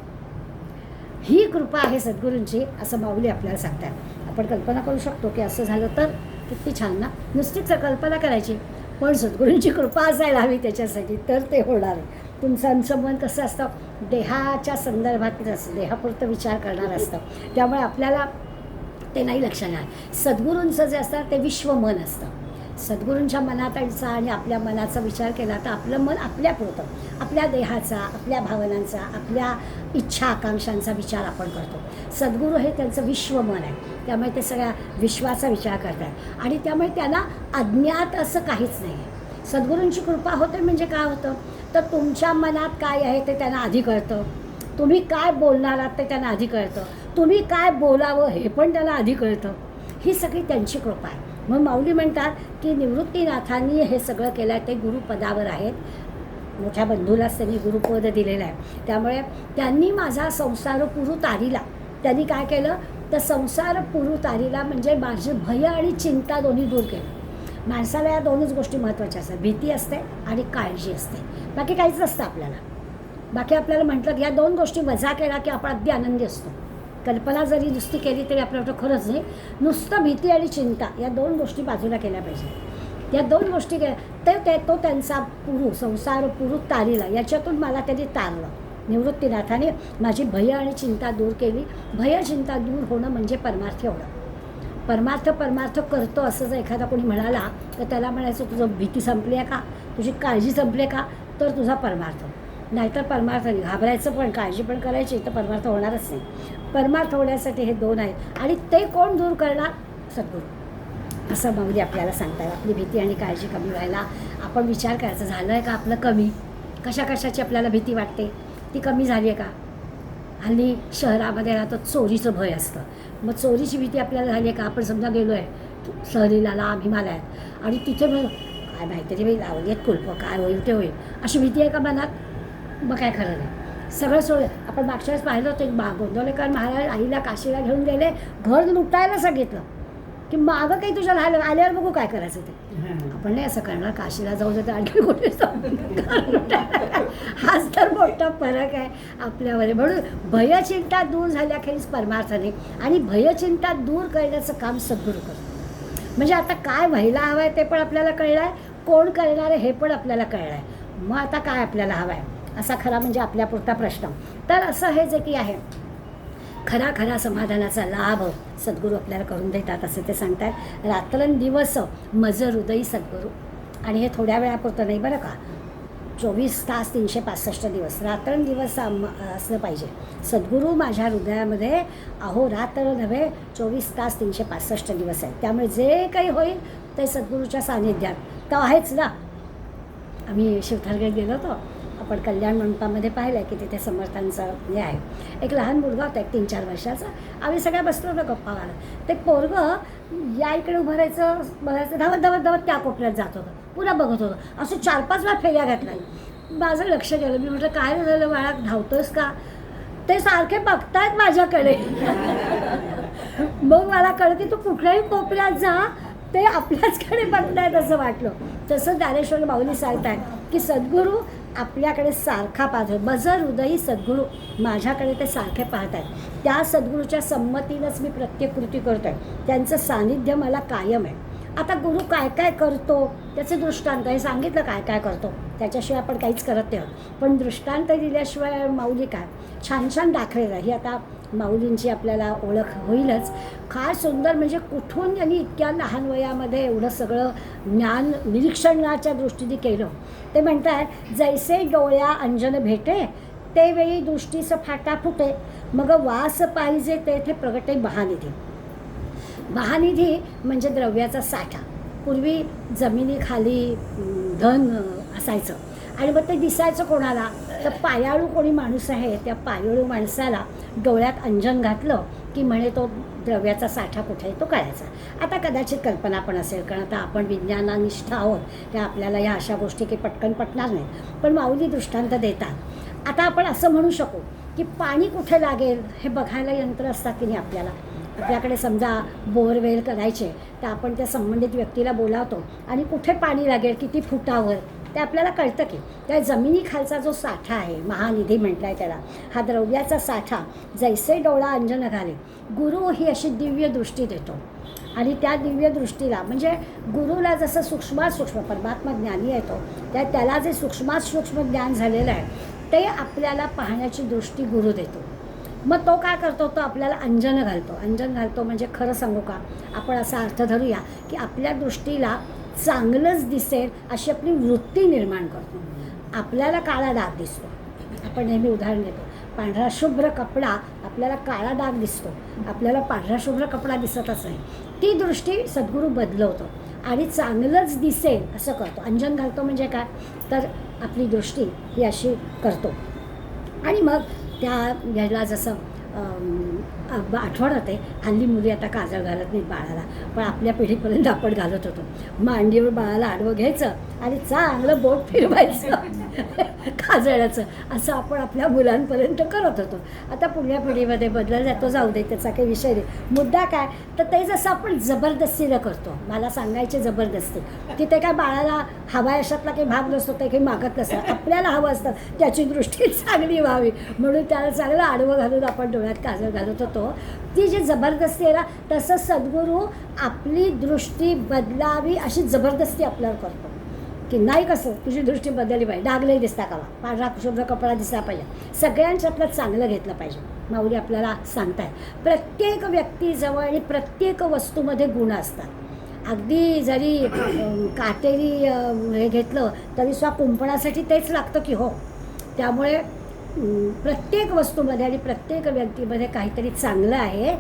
ही कृपा आहे सद्गुरूंची, असं माऊली आपल्याला सांगतात. आपण कल्पना करू शकतो की असं झालं तर किती छान ना, नुसतीच कल्पना करायची, पण सद्गुरूंची कृपा असायला हवी त्याच्यासाठी, तर ते होणार. तुमचं मन कसं असतं, देहाच्या संदर्भात असतं, देहापुरतं विचार करणार असतं, त्यामुळे आपल्याला ते नाही लक्षात येणार. सद्गुरूंचं जे असतं ते विश्वमन असतं, सद्गुरूंच्या मनातचा आणि आपल्या मनाचा विचार केला तर आपलं मन आपल्यापुरतं, आपल्या देहाचा, आपल्या भावनांचा, आपल्या इच्छा आकांक्षांचा विचार आपण करतो. सद्गुरू हे त्यांचं विश्वमन आहे, त्यामुळे ते सगळ्या विश्वाचा विचार करतात आणि त्यामुळे त्यांना अज्ञात असं काहीच नाही आहे. सद्गुरूंची कृपा होते म्हणजे काय होतं, तर तुमच्या मनात काय आहे ते त्यांना आधी कळतं, तुम्ही काय बोलणार आहात ते त्यांना आधी कळतं, तुम्ही काय बोलावं हे पण त्यांना आधी कळतं. ही सगळी त्यांची कृपा आहे. मग माऊली म्हणतात की निवृत्तीनाथांनी हे सगळं केलं आहे, ते गुरुपदावर आहेत. मोठ्या बंधूलाच त्यांनी गुरुपद दिलेलं आहे. त्यामुळे त्यांनी माझा संसार पुरू तारीला, त्यांनी काय केलं तर संसार पुरू तारीला म्हणजे माझे भय आणि चिंता दोन्ही दूर केलं. माणसाला या दोनच गोष्टी महत्त्वाच्या असतात, भीती असते आणि काळजी असते, बाकी काहीच नसतं आपल्याला. बाकी आपल्याला म्हटलं या दोन गोष्टी वजा केला की आपण अगदी आनंदी असतो. कल्पना जरी नुसती केली तरी आपल्याला खरंच नाही, नुसतं भीती आणि चिंता या दोन गोष्टी बाजूला केल्या पाहिजे. या दोन गोष्टी तो त्यांचा पुरू संसार पुरू तारीला, याच्यातून मला त्यांनी तारलं. निवृत्तीनाथाने माझी भय आणि चिंता दूर केली. भय चिंता दूर होणं म्हणजे परमार्थ एवढं. परमार्थ करतो असं जर एखादा कोणी म्हणाला तर त्याला म्हणायचं तुझं भीती संपली आहे का, तुझी काळजी संपली आहे का, तर तुझा परमार्थ. नाहीतर परमार्थ नाही. घाबरायचं पण काळजी पण करायची तर परमार्थ होणारच नाही. परमार्थ होण्यासाठी हे दोन आहेत आणि ते कोण दूर करणार, सद्गुरू. असं माऊली आपल्याला सांगतात. आपली भीती आणि काळजी कमी व्हायला आपण विचार करायचा, झालं आहे का आपलं कमी, कशाची आपल्याला भीती वाटते ती कमी झाली आहे का. हल्ली शहरामध्ये राहतो, चोरीचं भय असतं, मग चोरीची भीती आपल्याला झाली आहे का. आपण समजा गेलो आहे सहलीला लांब हिमालयात आणि तिथे मग काय माहिती बाई लावली आहेत कुलपं, काय होईल ते होईल अशी भीती आहे का मनात, मग काय खरं नाही. सगळं आपण मागच्या वेळेस पाहिलं होतं, एक गोंदवलेकर महाराज आईला काशीला घेऊन गेले, घर लुटायला सांगितलं की मागं काही तुझ्या राहिलं, आल्यावर बघू काय करायचं ते. आपण नाही असं करणार, काशीला जाऊ देतं आणखी कुठे हाच तर मोठा फरक आहे आपल्यावर. म्हणून भयचिंता दूर झाल्याखेरीज परमार्थाने, आणि भयचिंता दूर करण्याचं काम सद्गुरू करतो. म्हणजे आता काय व्हायला हवं आहे ते पण आपल्याला कळलं आहे, कोण करणार आहे हे पण आपल्याला कळलं आहे. मग आता काय आपल्याला हवं आहे असा खरा म्हणजे आपल्यापुरता प्रश्न. तर असं हे जे की आहे खरा समाधानाचा लाभ सद्गुरू आपल्याला करून देतात असं ते सांगतात. रात्रंदिवस मज हृदयी सद्गुरू. आणि हे थोड्या वेळापुरतं नाही बरं का, 24 तास 365 दिवस रात्रंदिवस असलं पाहिजे. सद्गुरू माझ्या हृदयामध्ये अहोरात्र नव्हे 24 तास 365 दिवस आहेत. त्यामुळे जे काही होईल ते सद्गुरूच्या सानिध्यात तर आहेच ना. आम्ही शिवथरगड गेलो होतो, आपण कल्याण मंडपामध्ये पाहिलं आहे की तिथे समर्थांचं हे आहे. एक लहान मुलगा होता, एक 3-4 वर्षाचा. आम्ही सगळ्या बसलो होतो गप्पा मारत. ते पोरगं या इकडे उभं राहायचं, धावत त्या कोपऱ्यात जात होतं, पुन्हा बघत होतं. असं 4-5 वेळा फेऱ्या घातल्या. माझं लक्ष गेलं, मी म्हटलं काय झालं बाळा, धावतोस का. ते सारखे बघतायत माझ्याकडे. मग मला कळलं की तू कुठल्याही कोपऱ्यात जा, ते आपल्याचकडे बघतायत असं वाटलं. तसं ज्ञानेश्वर माऊली सांगतायत की सद्गुरू आपल्याकडे सारखा पाहतो. मज हृदयी सद्गुरू, माझ्याकडे ते सारखे पाहत आहेत. त्या सद्गुरूच्या संमतीनंच मी प्रत्येक कृती करतो आहे. त्यांचं सानिध्य मला कायम आहे. आता गुरु काय काय करतो त्याचे दृष्टांत हे सांगितलं, काय काय करतो त्याच्याशिवाय आपण काहीच करत नाही. पण दृष्टांत दिल्याशिवाय माऊली काय छान दाखवेल. ही आता माऊलींची आपल्याला ओळख होईलच. फार सुंदर, म्हणजे कुठून त्यांनी इतक्या लहान वयामध्ये एवढं सगळं ज्ञान निरीक्षणाच्या दृष्टीने केलं. ते म्हणतात, जैसे डोळ्या अंजन भेटे ते वेळी दृष्टीचं फाटा फुटे, मग वास पाहिजे तेथे प्रगटे महानिधी. महानिधी म्हणजे द्रव्याचा साठा. पूर्वी जमिनीखाली धन असायचं आणि मग ते दिसायचं कोणाला, तर पायाळू कोणी माणूस आहे त्या पायाळू माणसाला डोळ्यात अंजन घातलं की म्हणे तो द्रव्याचा साठा कुठे आहे तो कळायचा. आता कदाचित कल्पना पण असेल, कारण आता आपण विज्ञानानिष्ठ आहोत, त्या आपल्याला ह्या अशा गोष्टी काही पटकन पटणार नाहीत. पण माऊली दृष्टांत देतात. आता आपण असं म्हणू शकू की पाणी कुठे लागेल हे बघायला यंत्र असतात की नाही आपल्याला. आपल्याकडे समजा बोरवेल करायचे तर आपण त्या संबंधित व्यक्तीला बोलावतो आणि कुठे पाणी लागेल, किती फुटावर, ते आपल्याला कळतं की त्या जमिनीखालचा जो साठा आहे, महानिधी म्हटला आहे त्याला, हा द्रव्याचा साठा जैसे डोळा अंजन घाले. गुरु ही अशी दिव्य दृष्टी देतो आणि त्या दिव्य दृष्टीला म्हणजे गुरुला जसं सूक्ष्मात सूक्ष्म परमात्मा ज्ञानी येतो, त्याला जे सूक्ष्मात सूक्ष्म ज्ञान झालेलं आहे ते आपल्याला पाहण्याची दृष्टी गुरु देतो. मग तो काय करतो, तो आपल्याला अंजन घालतो म्हणजे खरं सांगू का, आपण असा अर्थ धरूया की आपल्या दृष्टीला चांगलंच दिसेल अशी आपली वृत्ती निर्माण करतो. आपल्याला काळा डाग दिसतो, आपण नेहमी उदाहरण देतो, पांढरा शुभ्र कपडा आपल्याला काळा डाग दिसतो, आपल्याला पांढरा शुभ्र कपडा दिसतच नाही. ती दृष्टी सद्गुरू बदलवतो आणि चांगलंच दिसेल असं करतो. अंजन घालतो म्हणजे काय, तर आपली दृष्टी ही अशी करतो. आणि मग त्या ह्याला जसं आठवण होते, हल्ली मुली आता काजळ घालत नाहीत बाळाला, पण आपल्या पिढीपर्यंत आपण घालत होतो. मांडीवर बाळाला आडवं घ्यायचं आणि चांगलं बोट फिरवायचं काजळाचं, असं आपण आपल्या मुलांपर्यंत करत होतो. आता पुढल्या पिढीमध्ये बदल जातो, जाऊ दे, त्याचा काही विषय नाही. मुद्दा काय, तर ते जसं आपण जबरदस्तीनं करतो, मला सांगायचे जबरदस्ती, की ते काय बाळाला हवा अशातला काही भाग नसतो, ते काही मागत नसतं, आपल्याला हवं असतं त्याची दृष्टी चांगली व्हावी म्हणून त्याला चांगलं आडवं घालून आपण डोळ्यात काजळ घालत होतो. ती जी जबरदस्ती आहे ना, तसं सद्गुरू आपली दृष्टी बदलावी अशी जबरदस्ती आपल्यावर करतो, की नाही कसं तुझी दृष्टी बदलली पाहिजे, डागले दिसता कावा, पांढरा शुभ्र कपडा दिसला पाहिजे, सगळ्यांच्यातलं चांगलं घेतलं पाहिजे. माऊली आपल्याला सांगताय, प्रत्येक व्यक्तीजवळ आणि प्रत्येक वस्तूमध्ये गुण असतात. अगदी जरी काटेरी हे घेतलं तरी कुंपणासाठी तेच लागतं की हो. त्यामुळे प्रत्येक वस्तूमध्ये आणि प्रत्येक व्यक्तीमध्ये काहीतरी चांगलं आहे,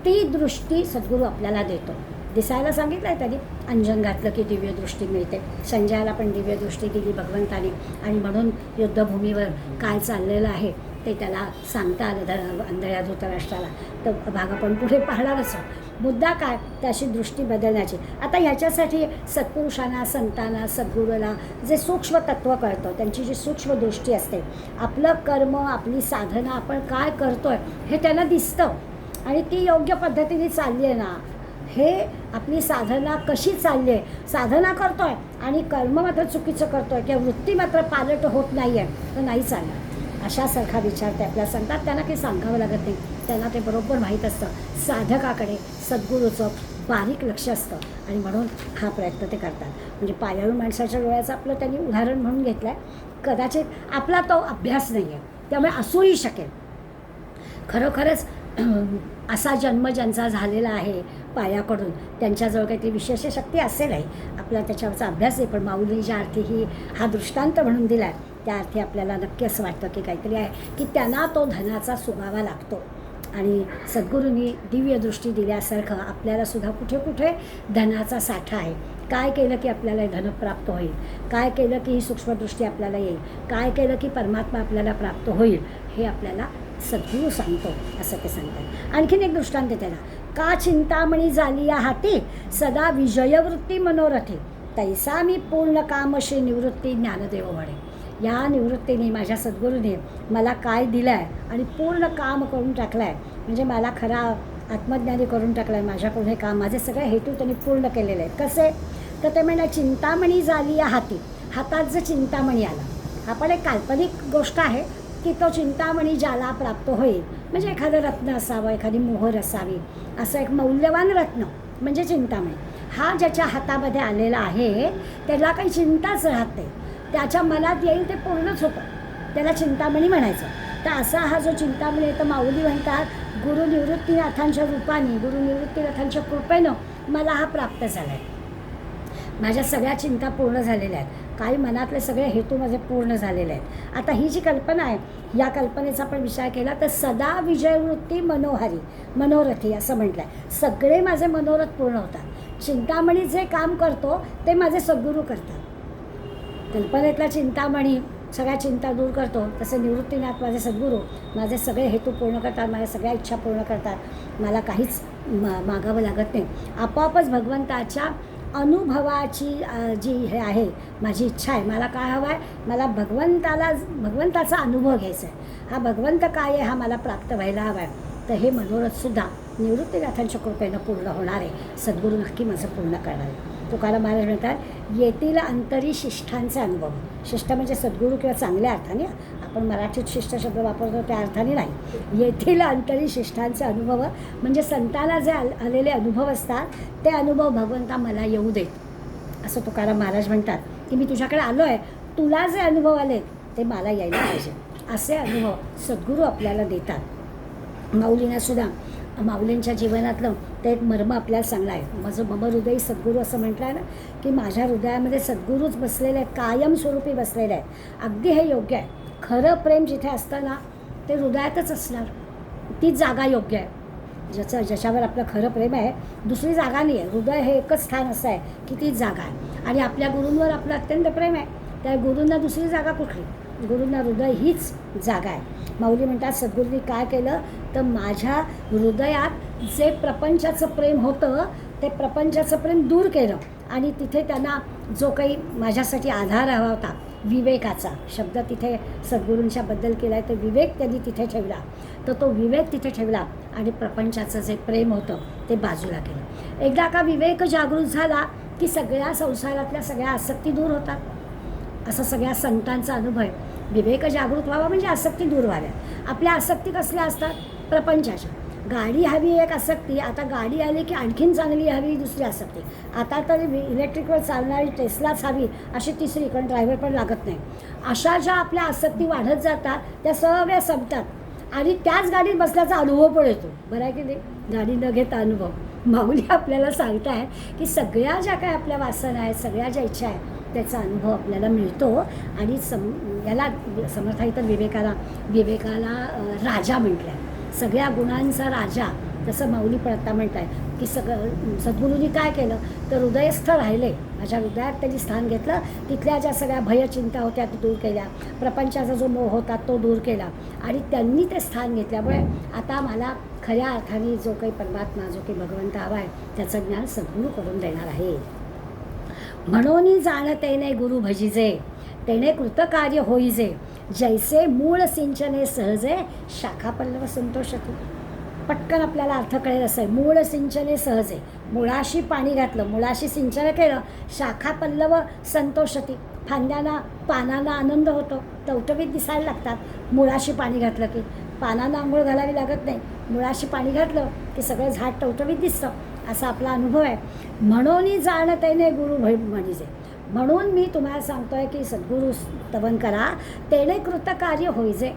ती दृष्टी सद्गुरू आपल्याला देतो. दिसायला सांगितलं आहे त्यांनी, अंजन घातलं की दिव्य दृष्टी मिळते. संजयाला पण दिव्य दृष्टी दिली भगवंताने, आणि म्हणून युद्धभूमीवर काय चाललेलं आहे ते त्याला सांगता आलं अंधळ्या धृतराष्ट्राला. तर भाग आपण पुढे पाहणारच. मुद्दा काय, त्याची दृष्टी बदलण्याची. आता ह्याच्यासाठी सत्पुरुषांना, संतांना, सद्गुरूला जे सूक्ष्म तत्त्व कळतं, त्यांची जी सूक्ष्म दृष्टी असते, आपलं कर्म, आपली साधना, आपण काय करतोय हे त्यांना दिसतं, आणि ती योग्य पद्धतीने चालली आहे ना, हे आपली साधना कशी चालली आहे, साधना करतोय आणि कर्म मात्र चुकीचं करतोय किंवा वृत्ती मात्र पालट होत नाही आहे, तर नाही चालणार. अशासारखा विचार ते आपल्याला सांगतात. त्यांना काही सांगावं लागत नाही, त्यांना ते बरोबर माहीत असतं. साधकाकडे सद्गुरूचं बारीक लक्ष असतं, आणि म्हणून हा प्रयत्न ते करतात. म्हणजे पायाळू माणसाच्या डोळ्याचं आपलं त्यांनी उदाहरण म्हणून घेतलं आहे. कदाचित आपला तो अभ्यास नाही आहे, त्यामुळे असूही शकेल. खरोखरच असा जन्म ज्यांचा झालेला आहे पायाकडून, त्यांच्याजवळ काहीतरी विशेष शक्ती असेलही, आपला त्याच्यावरचा अभ्यास आहे. पण माऊली ज्या अर्थी हा दृष्टांत म्हणून दिला आहे, त्या अर्थी आपल्याला नक्की असं वाटतं की काहीतरी आहे, की त्यांना तो धनाचा सुगावा लागतो. आणि सद्गुरूंनी दिव्य दृष्टी दिल्यासारखं आपल्यालासुद्धा कुठे कुठे धनाचा साठा आहे. काय केलं की आपल्याला धन प्राप्त होईल, काय केलं की ही सूक्ष्मदृष्टी आपल्याला येईल, काय केलं की परमात्मा आपल्याला प्राप्त होईल, हे आपल्याला सद्गुरू सांगतो, असं ते सांगतात. आणखीन एक दृष्टांत त्याला, का चिंतामणी झाली या हाती, सदा विजयवृत्ती मनोरथी, तैसा मी पूर्ण कामशी निवृत्ती ज्ञानदेव म्हणे. या निवृत्तीने माझ्या सद्गुरूने मला काय दिलं आहे आणि पूर्ण काम करून टाकलं आहे, म्हणजे मला खरा आत्मज्ञानी करून टाकलं आहे. माझ्याकडून हे काम, माझे सगळे हेतू त्यांनी पूर्ण केलेले आहेत. कसे, तर ते म्हणा चिंतामणी झाली या हाती, हातात जर चिंतामणी आला, हा पण एक काल्पनिक गोष्ट आहे की तो चिंतामणी ज्याला प्राप्त होईल, म्हणजे एखादं रत्न असावं, एखादी मोहर असावी, असं एक मौल्यवान रत्न म्हणजे चिंतामणी. हा ज्याच्या हातामध्ये आलेला आहे त्याला काही चिंताच राहत नाही, त्याच्या मनात येईल ते पूर्णच होतं, त्याला चिंतामणी म्हणायचं. तर असा हा जो चिंतामणी आहे, तर माऊली म्हणतात गुरु निवृत्तीनाथांच्या रूपाने, गुरु निवृत्तीनाथांच्या कृपेनं मला हा प्राप्त झाला आहे. माझ्या सगळ्या चिंता पूर्ण झालेल्या आहेत, काही मनातले सगळे हेतू माझे पूर्ण झालेले आहेत. आता ही जी कल्पना आहे, या कल्पनेचा आपण विचार केला तर सदा विजयवृत्ती मनोरथी असं म्हटलं आहे. सगळे माझे मनोरथ पूर्ण होतात. चिंतामणी जे काम करतो ते माझे सद्गुरू करतात. कल्पनेतला चिंतामणी सगळ्या चिंता दूर करतो, तसं निवृत्तीनाथ माझे सद्गुरू माझे सगळे हेतू पूर्ण करतात, माझ्या सगळ्या इच्छा पूर्ण करतात. मला काहीच मागावं लागत नाही. आपोआपच भगवंताच्या अनुभवाची जी हे आहे, माझी इच्छा आहे, मला काय हवं आहे, मला भगवंताचा अनुभव घ्यायचा आहे. हा भगवंत काय आहे हा मला प्राप्त व्हायला हवा आहे. तर हे मनोरथसुद्धा निवृत्तीनाथांच्या कृपेनं पूर्ण होणार आहे. सद्गुरू नक्की माझं पूर्ण करणार आहे. तुकाराम महाराज म्हणतात, येतील अंतरी शिष्ठांचे अनुभव. शिष्ट म्हणजे सद्गुरू किंवा चांगल्या अर्थाने, आपण मराठीत शिष्ट शब्द वापरतो त्या अर्थाने नाही. येथील अंतरी शिष्ठांचे अनुभव म्हणजे संतांना जे आलेले अनुभव असतात ते अनुभव भगवंता मला येऊ देत, असं तुकाराम महाराज म्हणतात. की मी तुझ्याकडे आलो आहे, तुला जे अनुभव आले ते मला यायला पाहिजे, असे अनुभव सद्गुरू आपल्याला देतात. माऊलींना सुद्धा माऊलींच्या जीवनातलं ते एक मर्म आपल्याला सांगलं आहे. माझं मम हृदय सद्गुरू असं म्हटलं आहे ना, की माझ्या हृदयामध्ये सद्गुरूच बसलेले आहेत, कायमस्वरूपी बसलेले आहेत. अगदी हे योग्य आहे. खरं प्रेम जिथे असतं ना ते हृदयातच असणार, तीच जागा योग्य आहे. ज्याच्यावर आपलं खरं प्रेम आहे, दुसरी जागा नाही आहे. हृदय हे एकच स्थान असं आहे की तीच जागा आहे. आणि आपल्या गुरूंवर आपलं अत्यंत प्रेम आहे, त्या गुरूंना दुसरी जागा कुठली? गुरूंना हृदय हीच जागा आहे. माऊली म्हणतात सद्गुरूंनी काय केलं तर माझ्या हृदयात जे प्रपंचाचं प्रेम होतं ते प्रपंचाचं प्रेम दूर केलं आणि तिथे त्यांना जो काही माझ्यासाठी आधार हवा होता, विवेकाचा शब्द तिथे सद्गुरूंच्या बद्दल केला आहे, तर विवेक त्यांनी तिथे ठेवला. तर तो विवेक तिथे ठेवला आणि प्रपंचाचं जे प्रेम होतं ते बाजूला केलं. एकदा का विवेक जागृत झाला की सगळ्या संसारातल्या सगळ्या आसक्ती दूर होतात, असं सगळ्या संतांचा अनुभव आहे. विवेक जागृत व्हावा म्हणजे आसक्ती दूर व्हाव्या. आपल्या आसक्ती कसल्या असतात? प्रपंचाच्या. गाडी हवी एक आसक्ती, आता गाडी आली की आणखीन चांगली हवी दुसरी आसक्ती. आता तर इलेक्ट्रिकवर चालणारी टेस्लाच हवी अशी तिसरी, कारण ड्रायव्हर पण लागत नाही. अशा ज्या आपल्या आसक्ती वाढत जातात त्या सगळ्या संपतात आणि त्याच गाडीत बसल्याचा अनुभव पण येतो. बरं आहे की नाही? गाडी न घेता अनुभव. माऊली आपल्याला सांगताय की सगळ्या ज्या काय आपल्या वासना आहेत, सगळ्या ज्या इच्छा आहेत त्याचा अनुभव आपल्याला मिळतो. आणि याला समर्थ तर विवेकाला राजा म्हटलं आहे, सगळ्या गुणांचा राजा. तसं माऊली पण आता म्हणत आहे की सद्गुरूंनी काय केलं तर हृदयस्थ राहिले, माझ्या हृदयात त्यांनी स्थान घेतलं. तिथल्या ज्या सगळ्या भयचिंता होत्या त्या दूर केल्या, प्रपंचाचा जो मोह होता तो दूर केला आणि त्यांनी ते स्थान घेतल्यामुळे आता मला खऱ्या अर्थाने जो काही परमात्मा, जो काही भगवंत हवा आहे त्याचं ज्ञान सद्गुरू करून देणार आहे. म्हणून जाणतेने गुरु भजिजे, तेने कृतकार्य होईजे, जैसे मूळ सिंचने सहजे, शाखा पल्लव संतोषती. पटकन आपल्याला अर्थ कळेल असं आहे. मूळ सिंचने सहजे, मुळाशी पाणी घातलं, मुळाशी सिंचन केलं, शाखा पल्लव संतोषती. फांद्यांना पानांना आनंद होतो, टवटवीत दिसायला लागतात मुळाशी पाणी घातलं की. पानांना आंघोळ घालावी लागत नाही, मुळाशी पाणी घातलं की सगळं झाड टवटवीत दिसतं, असा आपला अनुभव आहे. म्हणून जाणतेने गुरु म्हणजे, म्हणून मी तुम्हाला सांगतोय की सद्गुरू स्तवन करा, तेने कृतकार्य होईजे.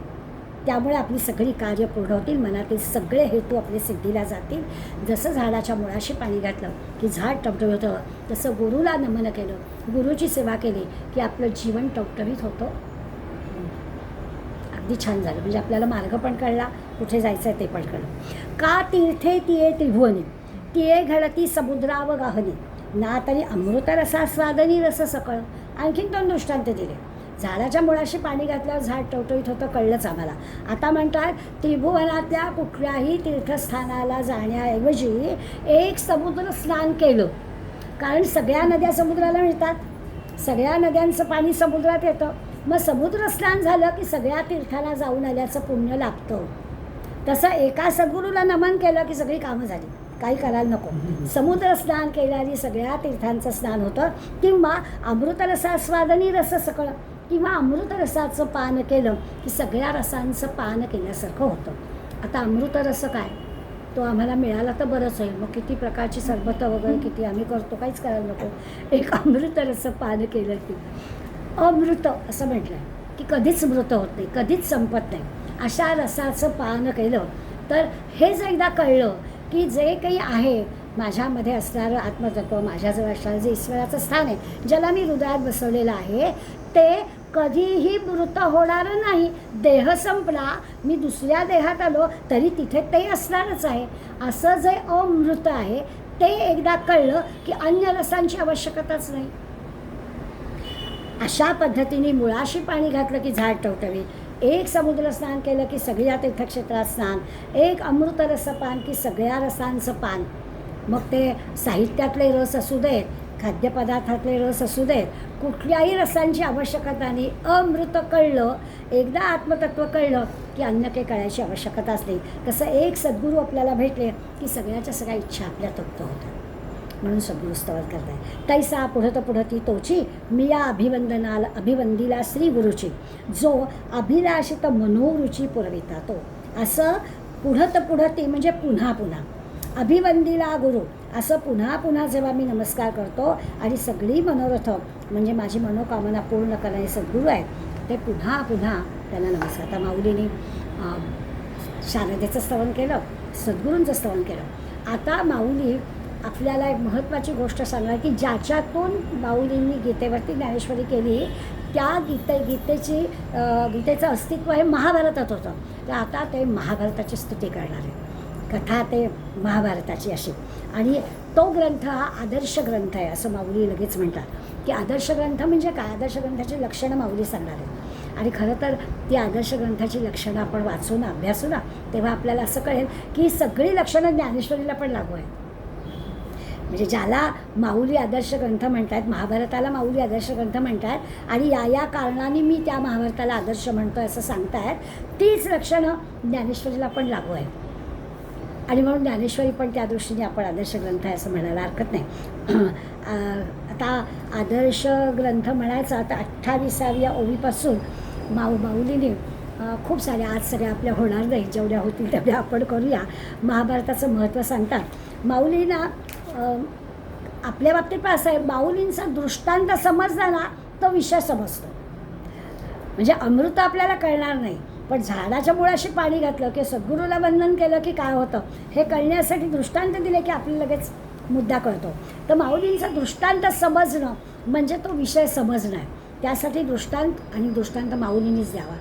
त्यामुळे आपली सगळी कार्य पूर्ण होतील, मनातील सगळे हेतू आपले सिद्धीला जातील. जसं झाडाच्या मुळाशी पाणी घातलं की झाड टवटवीत होतं, तसं गुरुला नमन केलं, गुरुची सेवा केली की आपलं जीवन टवटवीत होतं. अगदी छान झालं. म्हणजे आपल्याला मार्ग पण कळला, कुठे जायचं आहे ते पण कळलं. का तीर्थे तिये त्रिभुवनी, तिये घडती समुद्राव गाहनी, ना तरी अमृत रसा स्वादनी रस सकळ. आणखीन 2 दृष्टांत दिले. झाडाच्या मुळाशी पाणी घातल्यावर झाड टवटवीत होतं, कळलंच आम्हाला. आता म्हणतात त्रिभुवनातल्या कुठल्याही तीर्थस्थानाला जाण्याऐवजी एक समुद्र स्नान केलं, कारण सगळ्या नद्या समुद्राला मिळतात, सगळ्या नद्यांचं पाणी समुद्रात येतं. मग समुद्र स्नान झालं की सगळ्या तीर्थाला जाऊन आल्याचं पुण्य लाभतं. तसं एका सद्गुरूला नमन केलं की सगळी कामं झाली, काही करायला नको. समुद्र स्नान केल्याने सगळ्या तीर्थांचं स्नान होतं. किंवा अमृतरसास्वादनी रस सकळ, किंवा अमृतरसाचं पान केलं की सगळ्या रसांचं पान केल्यासारखं होतं. आता अमृतरस काय, तो आम्हाला मिळाला तर बरंच आहे. मग किती प्रकारची सरबतं वगैरे किती आम्ही करतो, काहीच करायला नको. एक अमृतरस पान केलं की अमृत असं म्हटलं आहे की कधीच मृत होत नाही, कधीच संपत नाही. अशा रसाचं पान केलं तर हे जर एकदा कळलं की जे काही आहे माझ्यामध्ये असणारं आत्मतत्व, माझ्याजवळ असणारं जे ईश्वराचं स्थान आहे, ज्याला मी हृदयात बसवलेलं आहे, ते कधीही मृत होणार नाही. देह संपला, मी दुसऱ्या देहात आलो तरी तिथे ते असणारच आहे. असं जे अमृत आहे ते एकदा कळलं की अन्य रसांची आवश्यकताच नाही. अशा पद्धतीने मुळाशी पाणी घातलं की झाड टवटवी, एक समुद्र स्नान केलं की सगळ्या तीर्थक्षेत्रात स्नान, एक अमृतरस पान की सगळ्या रसांचं पान. मग ते साहित्यातले रस असू देत, खाद्यपदार्थातले रस असू देत, कुठल्याही रसांची आवश्यकता नाही. अमृत कळलं, एकदा आत्मतत्व कळलं की अन्य काही कळायची आवश्यकता असते. तसं एक सद्गुरू आपल्याला भेटले की सगळ्याच्या सगळ्या इच्छा आपल्या तृप्त होतात. म्हणून सद्गुरू स्तवन करताय. तैसा पुढत पुढती तोची, मिया अभिवंदिला श्री गुरुची, जो अभिलाषित मनोरुची पुरविता तो. असं पुढत पुढती म्हणजे पुन्हा पुन्हा, अभिवंदिला गुरु असं पुन्हा पुन्हा जेव्हा मी नमस्कार करतो आणि सगळी मनोरथ म्हणजे माझी मनोकामना पूर्ण करणारे सद्गुरू आहेत, ते पुन्हा पुन्हा त्यांना नमस्कार. आता माऊलीने शारदेचं स्तवन केलं, सद्गुरूंचं स्तवन केलं. आता माऊली आपल्याला एक महत्त्वाची गोष्ट सांगणार की ज्याच्यातून माऊलींनी गीतेवरती ज्ञानेश्वरी केली त्या गीतेचं अस्तित्व हे महाभारतात होतं. तर आता ते महाभारताची स्तुती करणार आहे. कथा ते महाभारताची अशी. आणि तो ग्रंथ हा आदर्श ग्रंथ आहे असं माऊली लगेच म्हणतात की आदर्श ग्रंथ म्हणजे काय. आदर्श ग्रंथाची लक्षणं माऊली सांगणार आहे. आणि खरं तर ती आदर्श ग्रंथाची लक्षणं आपण वाचू ना, अभ्यासू ना, तेव्हा आपल्याला असं कळेल की सगळी लक्षणं ज्ञानेश्वरीला पण लागू आहेत. म्हणजे ज्याला माऊली आदर्श ग्रंथ म्हणतात, महाभारताला माऊली आदर्श ग्रंथ म्हणतात आणि या कारणाने मी त्या महाभारताला आदर्श म्हणतो असं सांगतायत, तीच लक्षणं ज्ञानेश्वरीला पण लागू आहेत. आणि म्हणून ज्ञानेश्वरी पण त्या दृष्टीने आपण आदर्श ग्रंथ आहे असं म्हणायला हरकत नाही. आता आदर्श ग्रंथ म्हणायचा तर 28व्या ओवीपासून माऊलीने खूप साऱ्या, आज सगळ्या आपल्या होणार नाही, जेवढ्या होतील तेवढ्या आपण करूया. महाभारताचं महत्त्व सांगतात माऊलींना. आपल्या बाबतीत पण असं आहे, माऊलींचा दृष्टांत समजला ना तो विषय समजतो. म्हणजे अमृत आपल्याला कळणार नाही, पण झाडाच्या मुळाशी पाणी घातलं की सद्गुरूला वंदन केलं की काय होतं हे कळण्यासाठी दृष्टांत दिले की आपल्याला लगेच मुद्दा कळतो. तर माऊलींचा दृष्टांत समजणं म्हणजे तो विषय समजणं आहे. त्यासाठी दृष्टांत आणि दृष्टांत माऊलींनीच द्यावा.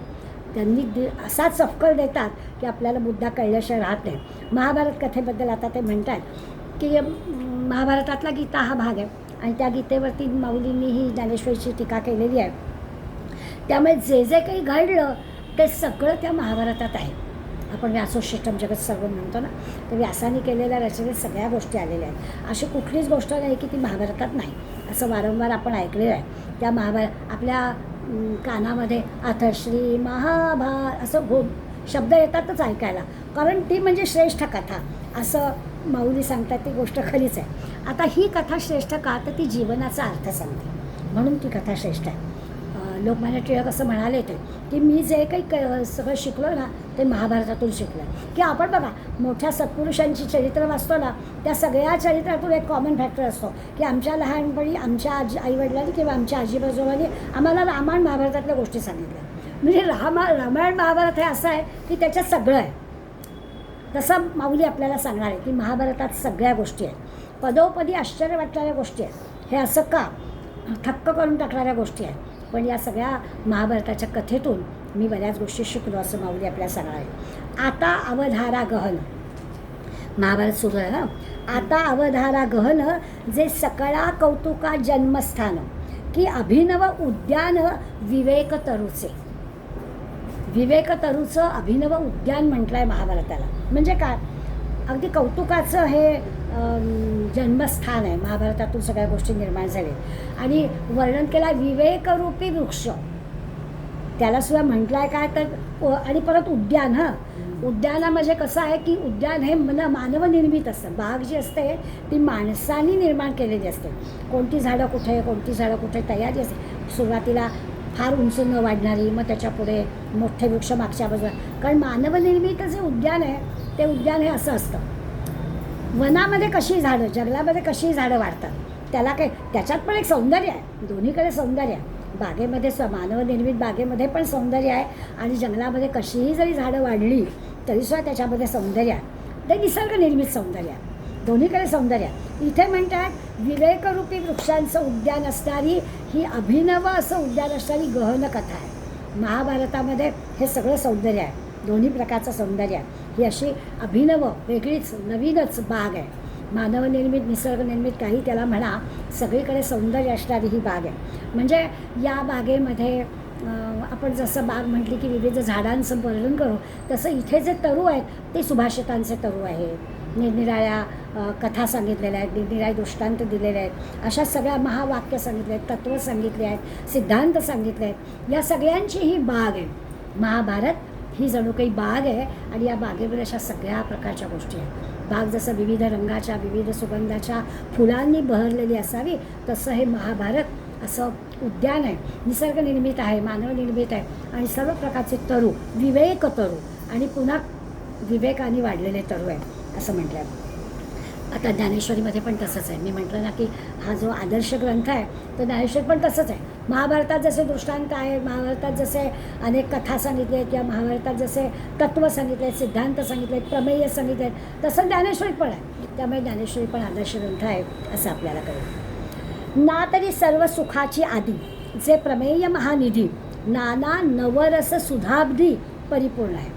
त्यांनी असाच सफकर देतात की आपल्याला मुद्दा कळल्याशिवाय राहत नाही. महाभारत कथेबद्दल आता ते म्हणतात की महाभारतातला गीता हा भाग आहे आणि त्या गीतेवरती माऊलींनी ही ज्ञानेश्वरीची टीका केलेली आहे. त्यामुळे जे जे काही घडलं ते सगळं त्या महाभारतात आहे. आपण व्यासोशिष्टम जगत सर्व म्हणतो ना, तर व्यासाने केलेल्या रचनेत सगळ्या गोष्टी आलेल्या आहेत. अशी कुठलीच गोष्ट नाही की ती महाभारतात नाही, असं वारंवार आपण ऐकलेलं आहे. त्या आपल्या कानामध्ये अथश्री महाभारत असं शब्द येतातच ऐकायला, कारण ती म्हणजे श्रेष्ठ कथा असं माऊली सांगतात. ती गोष्ट खरीच आहे. आता ही कथा श्रेष्ठ का, तर ती जीवनाचा अर्थ सांगते म्हणून ती कथा श्रेष्ठ आहे. लोकमान्य टिळक असं म्हणाले होते की मी जे काही सगळं शिकलो ना ते महाभारतातून शिकलं. की आपण बघा मोठ्या सत्पुरुषांची चरित्र वाचतो ना, त्या सगळ्या चरित्रातून एक कॉमन फॅक्टर असतो की आमच्या लहानपणी आमच्या आईवडिलांनी किंवा आमच्या आजीबाजोबांनी आम्हाला रामायण महाभारतातल्या गोष्टी सांगितल्या. म्हणजे रामायण महाभारत हे असं आहे की त्याच्यात सगळं आहे. तसं माऊली आपल्याला सांगणार आहे की महाभारतात सगळ्या गोष्टी आहेत. पदोपदी आश्चर्य वाटणाऱ्या गोष्टी आहेत. हे असं का थक्क करून टाकणाऱ्या गोष्टी आहेत. पण या सगळ्या महाभारताच्या कथेतून मी बऱ्याच गोष्टी शिकलो असं माऊली आपल्याला सांगणार आहे. आता अवधारा गहन, महाभारत सुरू आहे ना. आता अवधारा गहन जे सकळा कौतुका जन्मस्थान की अभिनव उद्यान विवेक तरुचे. विवेक तरुचं अभिनव उद्यान म्हटलं आहे महाभारताला. म्हणजे काय, अगदी कौतुकाचं हे जन्मस्थान आहे. महाभारतातून सगळ्या गोष्टी निर्माण झाल्या आणि वर्णन केला विवेकरूपी वृक्ष, त्याला सुद्धा म्हटलं आहे काय तर. आणि परत उद्यान. उद्याना म्हणजे कसं आहे की उद्यान हे मानवनिर्मित असतं. बाग जी असते ती माणसांनी निर्माण केलेली असते. कोणती झाडं कुठे तयारी असते. सुरुवातीला फार उंच न वाढणारी, मग त्याच्यापुढे मोठे वृक्ष मागच्या बाजूला. कारण मानवनिर्मित जे उद्यान आहे ते उद्यान हे असं असतं. वनामध्ये कशी झाडं, जंगलामध्ये कशी झाडं वाढतात, त्याला काय त्याच्यात पण एक सौंदर्य आहे. दोन्हीकडे सौंदर्य आहे. बागेमध्ये मानवनिर्मित बागेमध्ये पण सौंदर्य आहे आणि जंगलामध्ये कशीही जरी झाडं वाढली तरीसुद्धा त्याच्यामध्ये सौंदर्य आहे. ते निसर्गनिर्मित सौंदर्य आहे. दोन्हीकडे सौंदर्य आहे. इथे म्हणतात विवेकरूपी वृक्षांचं उद्यान असणारी ही अभिनव असं उद्यान असणारी गहन कथा आहे. महाभारतामध्ये हे सगळं सौंदर्य आहे. दोन्ही प्रकारचं सौंदर्य आहे. ही अशी अभिनव वेगळीच नवीनच बाग आहे. मानवनिर्मित निसर्गनिर्मित काही त्याला म्हणा, सगळीकडे सौंदर्य असणारी ही बाग आहे. म्हणजे या बागेमध्ये आपण जसं बाग म्हटली की विविध झाडांचं वर्णन करू, तसं इथे जे तरू आहेत ते सुभाषितांचे तरू आहेत. निरनिराळ्या कथा सांगितलेल्या आहेत, निरनिराळे दृष्टांत दिलेले आहेत. अशा सगळ्या महावाक्य सांगितले आहेत, तत्त्व सांगितले आहेत, सिद्धांत सांगितले आहेत. या सगळ्यांची ही बाग आहे. महाभारत ही जणू काही बाग आहे आणि या बागेमध्ये अशा सगळ्या प्रकारच्या गोष्टी आहेत. बाग जसं विविध रंगाच्या विविध सुगंधाच्या फुलांनी बहरलेली असावी, तसं हे महाभारत असं उद्यान आहे. निसर्गनिर्मित आहे, मानवनिर्मित आहे आणि सर्व प्रकारचे तरू, विवेक तरू आणि पुन्हा विवेकाने वाढलेले तरू आहे असं म्हटलं आहे. आता ज्ञानेश्वरीमध्ये पण तसंच आहे. मी म्हटलं ना की हा जो आदर्श ग्रंथ आहे तो ज्ञानेश्वरी पण तसंच आहे. महाभारतात जसे दृष्टांत आहेत, महाभारतात जसे अनेक कथा सांगितले आहेत किंवा महाभारतात जसे तत्त्व सांगितले आहेत, सिद्धांत सांगितले आहेत, प्रमेय सांगितले आहेत, तसं ज्ञानेश्वरी पण आहे. त्यामुळे ज्ञानेश्वरी पण आदर्श ग्रंथ आहे असं आपल्याला कळेल. ना तरी सर्व सुखाची आदी जे प्रमेय महानिधी नाना नवरस सुधाब्धी परिपूर्ण आहे.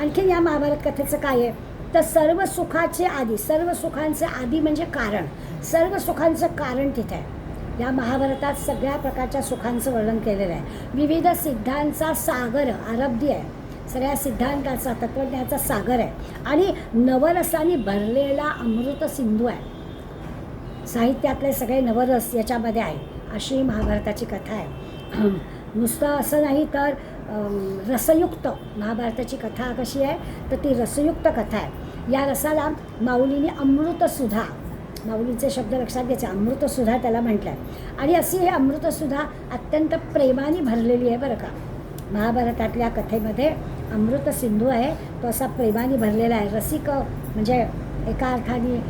आणखीन या महाभारत कथेचं काय आहे तर सर्व सुखाचे आदी, सर्व सुखांचे आदी म्हणजे कारण, सर्व सुखांचं कारण तिथे आहे. या महाभारतात सगळ्या प्रकारच्या सुखांचं वर्णन केलेलं आहे. विविध सिद्धांचा सागर आरब्धी आहे, सगळ्या सिद्धांताचा तत्त्वज्ञानाचा सागर आहे आणि नवरसाने भरलेला अमृत सिंधू आहे. साहित्यातले सगळे नवरस याच्यामध्ये आहे, अशी महाभारताची कथा आहे. नुसतं असं नाही तर रसयुक्त महाभारताची कथा कशी आहे तर ती रसयुक्त कथा आहे. या रसाला माऊलीने अमृतसुधा, माऊलीचे शब्द लक्षात घ्यायचे, अमृतसुधा त्याला म्हटलं आहे. आणि अशी ही अमृतसुधा अत्यंत प्रेमाने भरलेली आहे बरं का. महाभारतातल्या कथेमध्ये अमृत सिंधू आहे, तो असा प्रेमाने भरलेला आहे. रसिक म्हणजे एका अर्थाने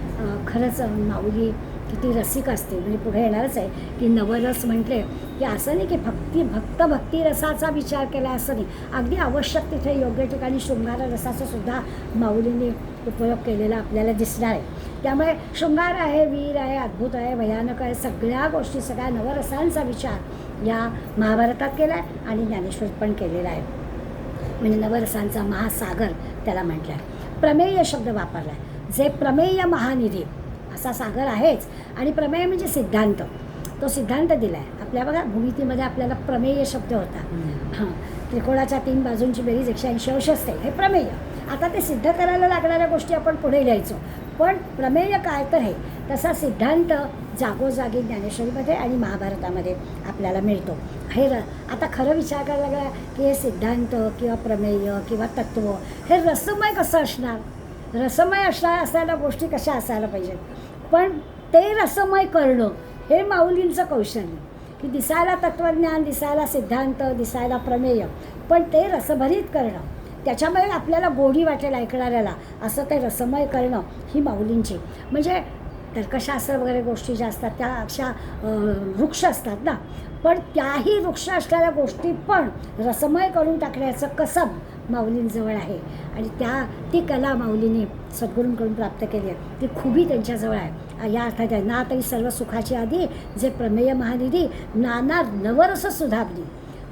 खरंच माऊली किती रसिक असते. म्हणजे पुढे येणारच आहे की नवरस म्हटले की असं नाही की भक्ती रसाचा विचार केला असं नाही, अगदी आवश्यक तिथे योग्य ठिकाणी शृंगार रसाचा सुद्धा माऊलींनी उपयोग केलेला आपल्याला दिसणार आहे. त्यामुळे शृंगार आहे, वीर आहे, अद्भुत आहे, भयानक आहे, सगळ्या गोष्टी, सगळ्या नवरसांचा विचार या महाभारतात केला आहे आणि ज्ञानेश्वरीत पण केलेला आहे. म्हणजे नवरसांचा महासागर त्याला म्हटलं आहे. प्रमेय शब्द वापरला आहे, जे प्रमेय महानिधी असा सागर आहेच. आणि प्रमेय म्हणजे सिद्धांत, तो सिद्धांत दिला आहे आपल्या. बघा भूमितीमध्ये आपल्याला प्रमेय शब्द होता. हां, त्रिकोणाच्या 3 बाजूंची बेरीज 180 अंश असते, हे प्रमेय. आता ते सिद्ध करायला लागणाऱ्या गोष्टी आपण पुढे लिहायचो, पण प्रमेय काय तर हे तसा सिद्धांत जागोजागी ज्ञानेश्वरीमध्ये आणि महाभारतामध्ये आपल्याला मिळतो. हे आता खरं विचार करायला लागला की हे सिद्धांत किंवा प्रमेय किंवा तत्त्व हे रसमय कसं असणार. रसमय असणाऱ्या गोष्टी कशा असायला पाहिजेत, पण ते रसमय करणं हे माऊलींचं कौशल्य. की दिसायला तत्त्वज्ञान, दिसायला सिद्धांत, दिसायला प्रमेय, पण ते रसभरीत करणं, त्याच्यामुळे आपल्याला गोडी वाटेल ऐकणाऱ्याला, असं ते रसमय करणं ही माऊलींची. म्हणजे तर्कशास्त्र वगैरे गोष्टी ज्या असतात त्या अशा वृक्ष असतात ना, पण त्याही वृक्ष असलेल्या गोष्टी पण रसमय करून टाकण्याचं कसब माऊलींजवळ आहे. आणि ती कला माऊलींनी सद्गुरूंकडून प्राप्त केली आहे, ती खुबी त्यांच्याजवळ आहे. या अर्थात आहे ना तरी सर्व सुखाची आधी जे प्रमेय महानिधी नाना नवरस सुधाब्धी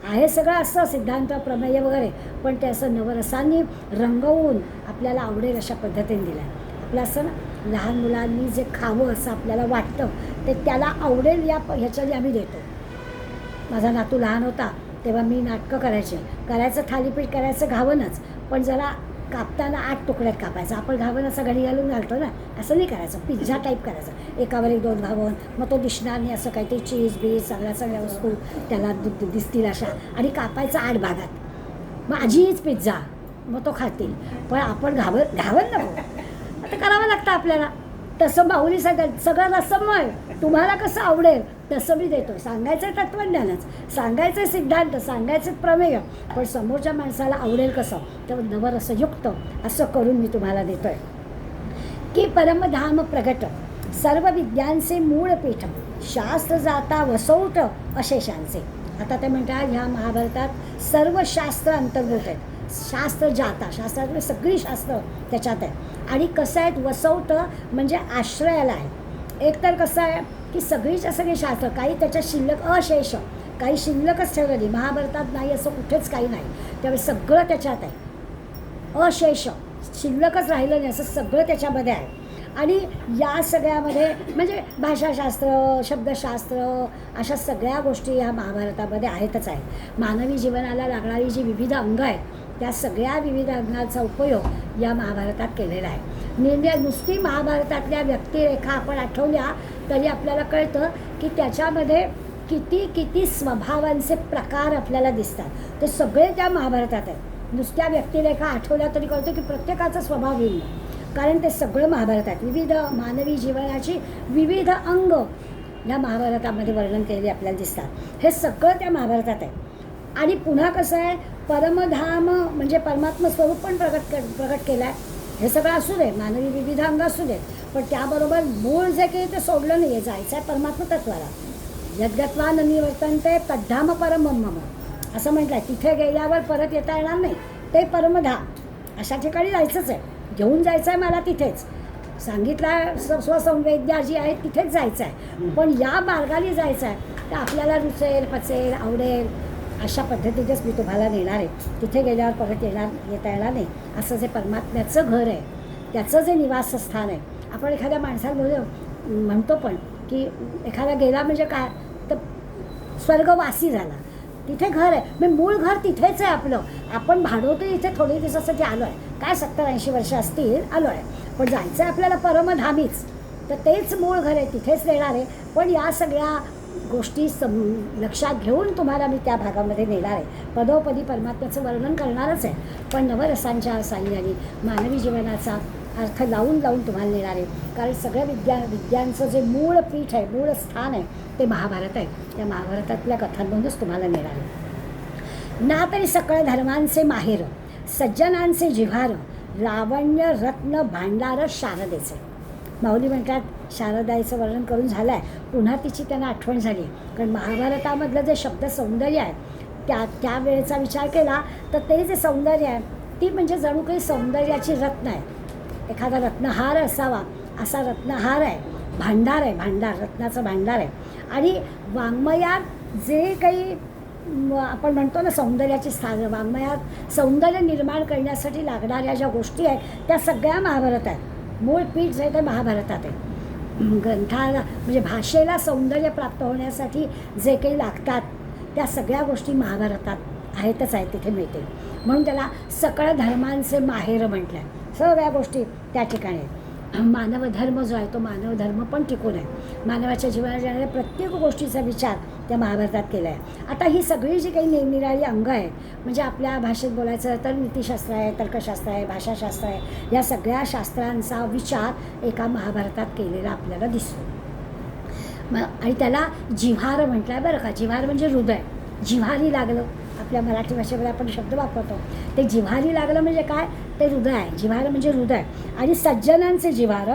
आहे. सगळं असं सिद्धांत प्रमेय वगैरे, पण ते असं नवरसांनी रंगवून आपल्याला आवडेल अशा पद्धतीने दिलं आहे. आपलं असं ना लहान मुलांनी जे खावं असं आपल्याला वाटतं ते त्याला आवडेल या ह्याच्याने आम्ही देतो. माझा नातू लहान होता तेव्हा मी नाटकं करायचं थालीपीठ करायचं घावनच, पण जरा कापताना 8 तुकड्यात कापायचं. आपण घावन असं घडी घालून घालतो ना, असं नाही करायचं, पिझ्झा टाईप करायचं, एकावर 1-2 घावन, मग तो दिसणार नाही असं काहीतरी चीज बीज सगळ्या वस्तू त्याला दिसतील अशा, आणि कापायचं 8 भागात. मग आजीच पिझ्झा, मग तो खातील, पण आपण घावन नको, आता करावं लागतं आपल्याला. तसं माऊली सगळं रसमय तुम्हाला कसं आवडेल तसं मी देतो. सांगायचं तत्त्वज्ञानच, सांगायचं सिद्धांत, सांगायचं प्रमेय, पण समोरच्या माणसाला आवडेल कसं तर नवरसयुक्त असं करून मी तुम्हाला देतो आहे. की परमधाम प्रगट सर्व विद्यांचे मूळ पीठ शास्त्र जाता वसौट अशेषांचे. आता ते म्हणतात ह्या महाभारतात सर्व शास्त्र अंतर्भूत आहेत. शास्त्र जाता, शास्त्रातली सगळी शास्त्र त्याच्यात आहे. आणि कसं आहेत वसौट म्हणजे आश्रयाला आहे. एक तर कसं आहे की सगळीच्या सगळी शास्त्र, काही त्याच्यात शिल्लक अशेष, काही शिल्लकच ठेवलं नाही. महाभारतात नाही असं कुठेच काही नाही, त्यामुळे सगळं त्याच्यात आहे. अशेष शिल्लकच राहिलं नाही असं सगळं त्याच्यामध्ये आहे. आणि या सगळ्यामध्ये म्हणजे भाषाशास्त्र, शब्दशास्त्र अशा सगळ्या गोष्टी या महाभारतामध्ये आहेतच आहे. मानवी जीवनाला लागणारी जी विविध अंग आहेत त्या सगळ्या विविध अंगाचा उपयोग या महाभारतात केलेला आहे. नुसती महाभारतातल्या व्यक्तिरेखा आपण आठवल्या तरी आपल्याला कळतं की त्याच्यामध्ये किती स्वभावांचे प्रकार आपल्याला दिसतात. ते सगळे त्या महाभारतात आहेत. नुसत्या व्यक्तिरेखा आठवल्या तरी कळतं की प्रत्येकाचा स्वभाव भिन्न, कारण ते सगळं महाभारतात विविध मानवी जीवनाची विविध अंग या महाभारतामध्ये वर्णन केलेले आपल्याला दिसतात. हे सगळं त्या महाभारतात आहे. आणि पुन्हा कसं आहे परमधाम म्हणजे परमात्मा स्वरूप पण प्रगट केलं आहे. हे सगळं असू दे, मानवी विविध अंग असू देत, पण त्याबरोबर मूळ जे काही ते सोडलं नाही आहे, जायचं आहे परमात्मा तत्वाला. यद्गत्वा न निवर्तन्ते तद्धाम परमं मम असं म्हटलं आहे. तिथे गेल्यावर परत येता येणार नाही, ते परमधाम. अशा ठिकाणी जायचंच आहे, घेऊन जायचं आहे मला तिथेच. सांगितला स्वसंवेद्या जी आहे तिथेच जायचं आहे. पण या मार्गाने जायचं आहे तर आपल्याला रुचेल, पचेल, आवडेल अशा पद्धतीनेच मी तुम्हाला नेणार आहे. तिथे गेल्यावर परत येता येणार नाही. असं जे परमात्म्याचं घर आहे, त्याचं जे निवासस्थान आहे. आपण एखाद्या माणसाला म्हणतो पण की एखादा गेला म्हणजे काय तर स्वर्गवासी झाला, तिथे घर आहे. मग मूळ घर तिथेच आहे आपलं. आपण भाडवतो इथे थोडे दिवसासाठी आलो आहे, काय 70-80 वर्ष असतील आलो आहे, पण जायचं आहे आपल्याला परमधामीच. तर तेच मूळ घर आहे, तिथेच नेणार आहे. पण या सगळ्या गोष्टी लक्षात घेऊन तुम्हाला मी त्या भागामध्ये नेणार आहे. पदोपदी परमात्म्याचं वर्णन करणारच आहे, पण नवरसांच्या साह्याने मानवी जीवनाचा अर्थ लावून तुम्हाला नेणार आहे. कारण सगळ्या विद्यांचं जे मूळ पीठ आहे, मूळ स्थान आहे ते महाभारत आहे. त्या महाभारतातल्या कथांमधूनच तुम्हाला नेणार आहे. ना तरी सकळ धर्मांचे माहेर, सज्जनांचे जिव्हार, लावण्य रत्न भांडार शारदेचे. माऊली म्हणतात शारदाईचं वर्णन करून झालं आहे, पुन्हा तिची त्यांना आठवण झाली. कारण महाभारतामधलं जे शब्द सौंदर्य आहे त्यावेळेचा विचार केला तर ते जे सौंदर्य आहे ती म्हणजे जणू काही सौंदर्याची रत्न आहे. एखादा रत्नहार असावा असा रत्नहार आहे, भांडार आहे, भांडार, रत्नाचं भांडार आहे. आणि वाङ्मयात जे काही आपण म्हणतो ना सौंदर्याची स्थानं, वाङ्मयात सौंदर्य निर्माण करण्यासाठी लागणाऱ्या ज्या गोष्टी आहेत त्या सगळ्या महाभारत आहेत. मूळ पीठ जे ते महाभारतात आहे. ग्रंथाला म्हणजे भाषेला सौंदर्य प्राप्त होण्यासाठी जे काही लागतात त्या सगळ्या गोष्टी महाभारतात आहेतच आहेत, तिथे मिळते. म्हणून त्याला सकळ धर्मांचे माहेर म्हटलं आहे. सगळ्या गोष्टी त्या ठिकाणी आहेत. मानवधर्म जो आहे तो मानवधर्म पण टिकून आहे. मानवाच्या जीवनात येणाऱ्या प्रत्येक गोष्टीचा विचार त्या महाभारतात केला आहे. आता ही सगळी जी काही निरनिराळी अंग आहेत, म्हणजे आपल्या भाषेत बोलायचं तर नीतिशास्त्र आहे, तर्कशास्त्र आहे, भाषाशास्त्र आहे, या सगळ्या शास्त्रांचा विचार एका महाभारतात केलेला आपल्याला दिसतो. आणि त्याला जिव्हार म्हटलं आहे बरं का. जिव्हार म्हणजे हृदय. जिव्हारी लागलं, आपल्या मराठी भाषेमध्ये आपण शब्द वापरतो ते जिव्हारी लागलं म्हणजे काय, ते हृदय आहे. जिव्हार म्हणजे हृदय. आणि सज्जनांचे जिव्हार,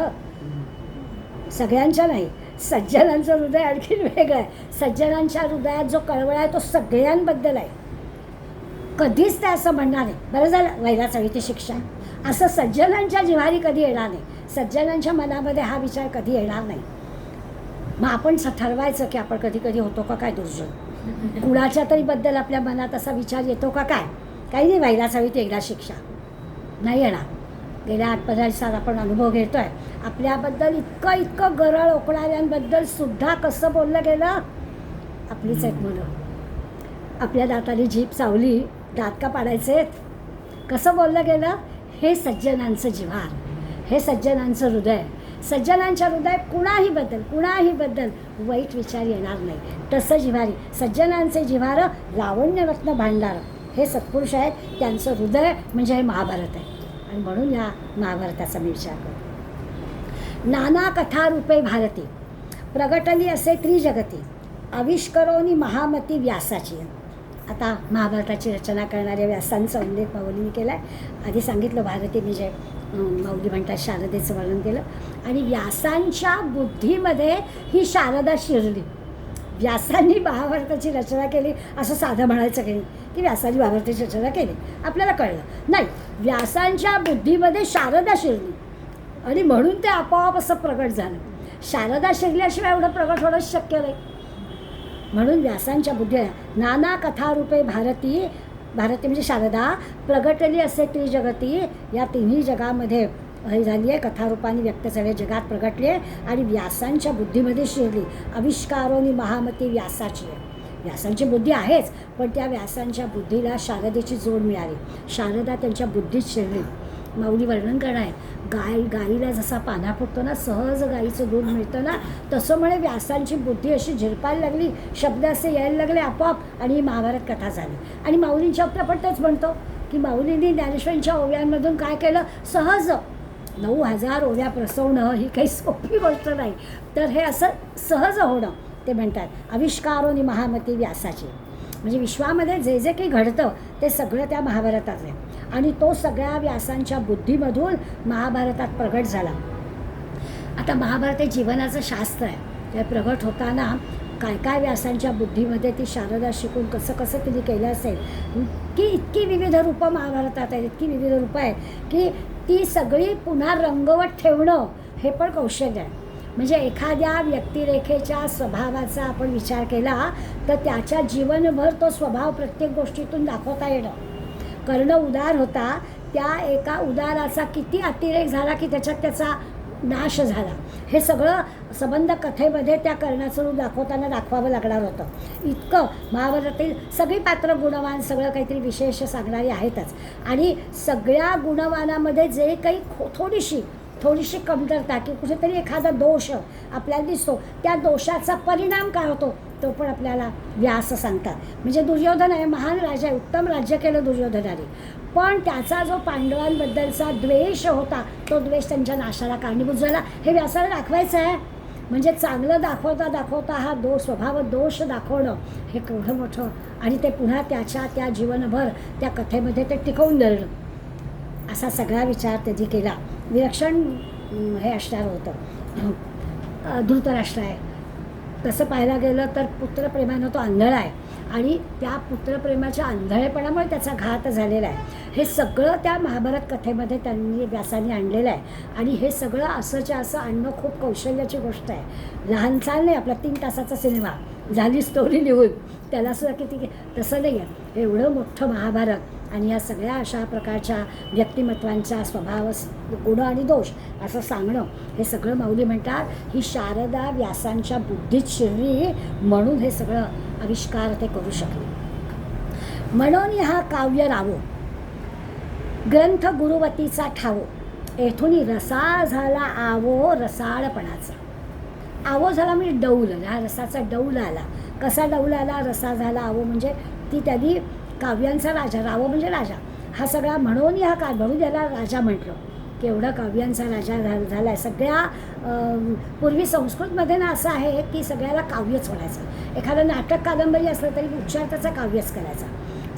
सगळ्यांच्या नाही, सज्जनांचं हृदय आणखी वेगळं आहे. सज्जनांच्या हृदयात जो कळवळा आहे तो सगळ्यांबद्दल आहे. कधीच ते असं म्हणणार नाही बरं झालं वैराचा इथे शिक्षा, असं सज्जनांच्या जिव्हारी कधी येणार नाही. सज्जनांच्या मनामध्ये हा विचार कधी येणार नाही. मग आपण ठरवायचं की आपण कधी कधी होतो का काय दुर्जन, कुणाच्या तरी बद्दल आपल्या मनात असा विचार येतो का काय. काही नाही, व्हायलाच हवी ती एकदा शिक्षा, नाही येणार. गेल्या 8-15 दिवसात आपण अनुभव घेतो आहे आपल्याबद्दल. इतकं गरळ ओकणाऱ्यांबद्दल सुद्धा कसं बोललं गेलं. आपलीच आहेत मुलं, आपल्या दाताने जीभ चावली, दात का पाडायचे, कसं बोललं गेलं. हे सज्जनांचं जिव्हार, हे सज्जनांचं हृदय. सज्जनांच्या हृदयात कुणाहीबद्दल वाईट विचार येणार नाही. तसं जिव्हारी, सज्जनांचे जिव्हार लावण्य रत्न भांडार, हे सत्पुरुष आहेत, त्यांचं हृदय म्हणजे हे महाभारत आहे. आणि म्हणून या महाभारताचा मी विचार करतो. नाना कथा रूपे भारती, प्रगटली असे त्रिजगती, आविष्करोनी महामती व्यासाची. आता महाभारताची रचना करणाऱ्या व्यासांचा उल्लेख माऊलीने केला आहे. आधी सांगितलं भारती म्हणजे माऊली म्हणतात शारदेचं वर्णन केलं. आणि व्यासांच्या बुद्धीमध्ये ही शारदा शिरली. व्यासांनी महाभारताची रचना केली असं साधं म्हणायचं काही की व्यासांनी महाभारताची रचना केली आपल्याला कळलं नाही. व्यासांच्या बुद्धीमध्ये शारदा शिरली आणि म्हणून ते आपोआप असं प्रगट झालं. शारदा शिरल्याशिवाय एवढं प्रगट होणं शक्य नाही. म्हणून व्यासांच्या बुद्धी नाना कथारूपे भारती, भारती म्हणजे शारदा, प्रगटली असे त्रिजगती, या तिन्ही जगामध्ये हे झाली आहे, कथारूपाने व्यक्त झाले, जगात प्रगटली आहे. आणि व्यासांच्या बुद्धीमध्ये शिरली. आविष्कारोनी महामती व्यासाची आहे. व्यासांची बुद्धी आहेच, पण त्या व्यासांच्या बुद्धीला शारदेची जोड मिळाली. शारदा त्यांच्या बुद्धीत शिरली. माऊली वर्णन करणार आहे, गाईला जसा पाना फुटतो ना, सहज गाईचं दूध मिळतं ना, तसं म्हणे व्यासांची बुद्धी अशी झिरपायला लागली, शब्द असे यायला लागले आपोआप, आणि ही महाभारत कथा झाली. आणि माऊलींच्या बाबतीत आपण तेच म्हणतो की माऊलींनी ज्ञानेश्वरींच्या ओव्यांमधून काय केलं, सहज 9000 ओव्या प्रसवणं ही काही सोपी गोष्ट नाही. तर हे असं सहज होणं ते म्हणतात. आविष्कारोनी महामती व्यासाची, म्हणजे विश्वामध्ये जे जे काही घडतं ते सगळं त्या महाभारतात आहे. आणि तो सगळ्या व्यासांच्या बुद्धीमधून महाभारतात प्रगट झाला. आता महाभारत हे जीवनाचं शास्त्र आहे. ते प्रगट होताना काय काय व्यासांच्या बुद्धीमध्ये ती शारदा शिकून कसं कसं तिने केलं असेल की इतकी विविध रूपं महाभारतात आहेत, इतकी विविध रूपं आहेत की ती सगळी पुन्हा रंगवत ठेवणं हे पण कौशल्य आहे. म्हणजे एखाद्या व्यक्तिरेखेच्या स्वभावाचा आपण विचार केला तर त्याच्या जीवनभर तो स्वभाव प्रत्येक गोष्टीतून दाखवता येणं. कर्ण उदार होता, त्या एका उदाराचा किती अतिरेक झाला की त्याच्यात त्याचा नाश झाला. हे सगळं संबंध कथेमध्ये त्या कर्णाचं रूप दाखवताना दाखवावं लागणार होतं. इतकं महाभारतातील सगळी पात्र गुणवान, सगळं काहीतरी विशेष सांगणारी आहेतच. आणि सगळ्या गुणवानामध्ये जे काही थोडीशी कमतरता की कुठेतरी एखादा दोष आपल्याला दिसतो, त्या दोषाचा परिणाम काय होतो तो पण आपल्याला व्यास सांगतात. म्हणजे दुर्योधन आहे, महान राजा आहे, उत्तम राज्य केलं दुर्योधनाने, पण त्याचा जो पांडवांबद्दलचा द्वेष होता तो द्वेष त्यांच्या नाशाला कारणीभूत झाला. हे व्यासाला दाखवायचं आहे. म्हणजे चांगलं दाखवता हा स्वभाव दोष दाखवणं हे केवढं मोठं, आणि ते पुन्हा त्या जीवनभर त्या कथेमध्ये ते टिकवून धरणं, असा सगळा विचार त्याची केला. विलक्षण हे असणार होतं धृतराष्ट्र आहे. तसं पाहायला गेलं तर पुत्रप्रेमानं तो आंधळा आहे आणि त्या पुत्रप्रेमाच्या आंधळेपणामुळे त्याचा घात झालेला आहे. हे सगळं त्या महाभारत कथेमध्ये त्यांनी व्यासांनी आणलेलं आहे. आणि हे सगळं असंच्या असं आणणं खूप कौशल्याची गोष्ट आहे. लहान चाल नाही, आपला 3 तासाचा सिनेमा झाली स्टोरी लिहून, त्यालासुद्धा किती, तसं नाही आहे. एवढं मोठं महाभारत आणि या सगळ्या अशा प्रकारच्या व्यक्तिमत्वांचा स्वभाव, गुण आणि दोष असं सांगणं, हे सगळं माऊली म्हणतात ही शारदा व्यासांच्या बुद्धीत शिरली म्हणून हे सगळं आविष्कार ते करू शकले. म्हणून हा काव्य रावो, ग्रंथ गुरुवतीचा ठावो, येथून रसा झाला आवो रसाळपणाचा. आवो झाला म्हणजे डौल, हा रसाचा डौल आला. कसा डौल आला, रसा झाला आवो म्हणजे ती त्यांनी काव्यांचा राजा, रावो म्हणजे राजा, हा सगळा म्हणून हा काव्य, म्हणून त्याला राजा म्हटलं. केवढा काव्यांचा राजा झाला आहे. सगळ्या पूर्वी संस्कृतमध्ये ना असं आहे की सगळ्याला काव्यच म्हणायचं. एखादं नाटक कादंबरी असलं तरी उच्चार त्याचा काव्यच करायचा,